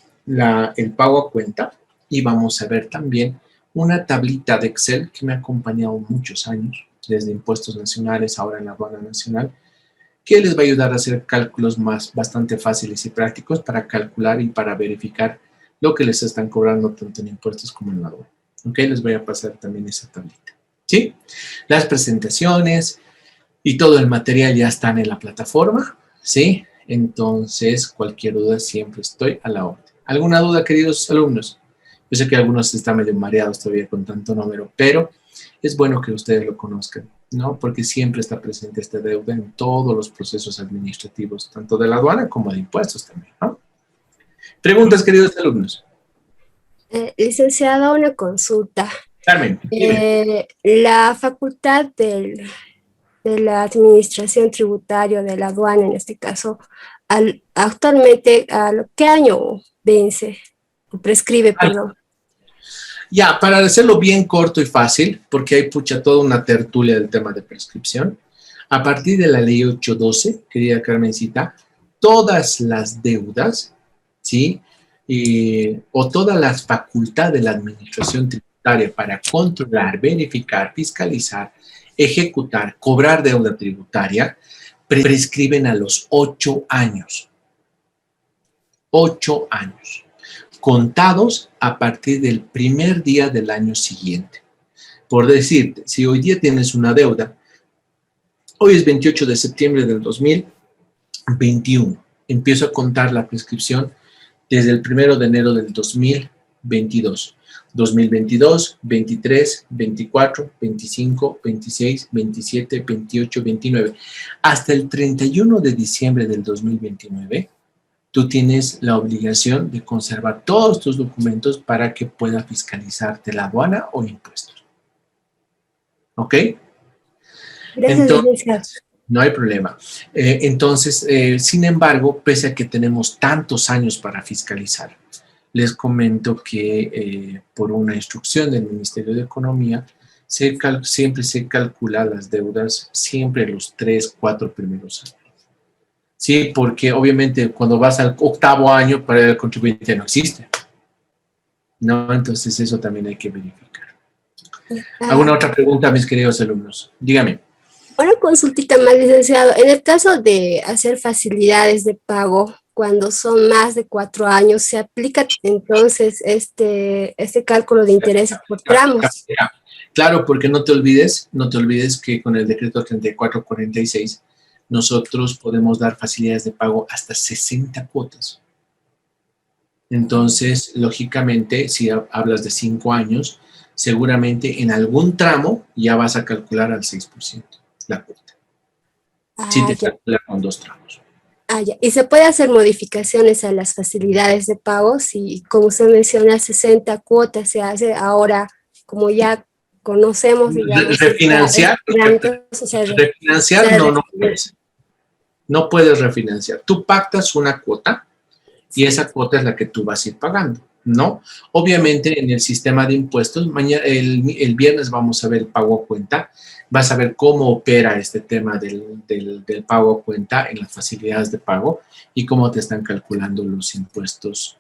[SPEAKER 2] el pago a cuenta, y vamos a ver también una tablita de Excel que me ha acompañado muchos años, desde impuestos nacionales, ahora en la aduana nacional, que les va a ayudar a hacer cálculos bastante fáciles y prácticos para calcular y para verificar lo que les están cobrando tanto en impuestos como en la aduana. Ok, les voy a pasar también esa tablita. ¿Sí? Las presentaciones y todo el material ya están en la plataforma. ¿Sí? Entonces, cualquier duda siempre estoy a la orden. ¿Alguna duda, queridos alumnos? Yo sé que algunos están medio mareados todavía con tanto número, pero es bueno que ustedes lo conozcan, ¿no? Porque siempre está presente esta deuda en todos los procesos administrativos, tanto de la aduana como de impuestos también, ¿no? Preguntas, queridos alumnos.
[SPEAKER 4] Licenciado, una consulta.
[SPEAKER 2] Carmen.
[SPEAKER 4] La facultad de la administración tributaria, de la aduana en este caso, actualmente, ¿qué año vence? O prescribe, perdón.
[SPEAKER 2] Ya, para hacerlo bien corto y fácil, porque hay toda una tertulia del tema de prescripción, a partir de la ley 812, querida Carmencita, todas las deudas, ¿sí? O todas las facultades de la administración tributaria para controlar, verificar, fiscalizar, ejecutar, cobrar deuda tributaria, prescriben a los 8 años. 8 años. Contados a partir del primer día del año siguiente. Por decirte, si hoy día tienes una deuda, hoy es 28 de septiembre del 2021, empiezo a contar la prescripción desde el 1 de enero del 2022. 2022, 23, 24, 25, 26, 27, 28, 29. Hasta el 31 de diciembre del 2029, tú tienes la obligación de conservar todos tus documentos para que pueda fiscalizarte la aduana o impuestos. ¿Ok?
[SPEAKER 4] Gracias,
[SPEAKER 2] entonces, no hay problema. Entonces, sin embargo, pese a que tenemos tantos años para fiscalizar, les comento que por una instrucción del Ministerio de Economía, siempre se calcula las deudas siempre los 3, 4 primeros años. Sí, porque obviamente cuando vas al 8º año para el contribuyente no existe. ¿No? Entonces eso también hay que verificar. ¿Alguna otra pregunta, mis queridos alumnos? Dígame.
[SPEAKER 4] Una consultita más, licenciado. En el caso de hacer facilidades de pago, cuando son más de 4 años, ¿se aplica entonces este cálculo de intereses por tramos?
[SPEAKER 2] Claro, porque no te olvides que con el decreto 3446 nosotros podemos dar facilidades de pago hasta 60 cuotas. Entonces, lógicamente, si hablas de 5 años, seguramente en algún tramo ya vas a calcular al 6% la cuota. Si te calcula con 2 tramos.
[SPEAKER 4] Ya. ¿Y se puede hacer modificaciones a las facilidades de pago? Si, como usted menciona, 60 cuotas se hace ahora, como ya conocemos, digamos.
[SPEAKER 2] Refinanciar no puedes. No puedes refinanciar. Tú pactas una cuota y esa cuota es la que tú vas a ir pagando. ¿no? Obviamente en el sistema de impuestos, mañana, el viernes vamos a ver el pago a cuenta, vas a ver cómo opera este tema del pago a cuenta en las facilidades de pago y cómo te están calculando los impuestos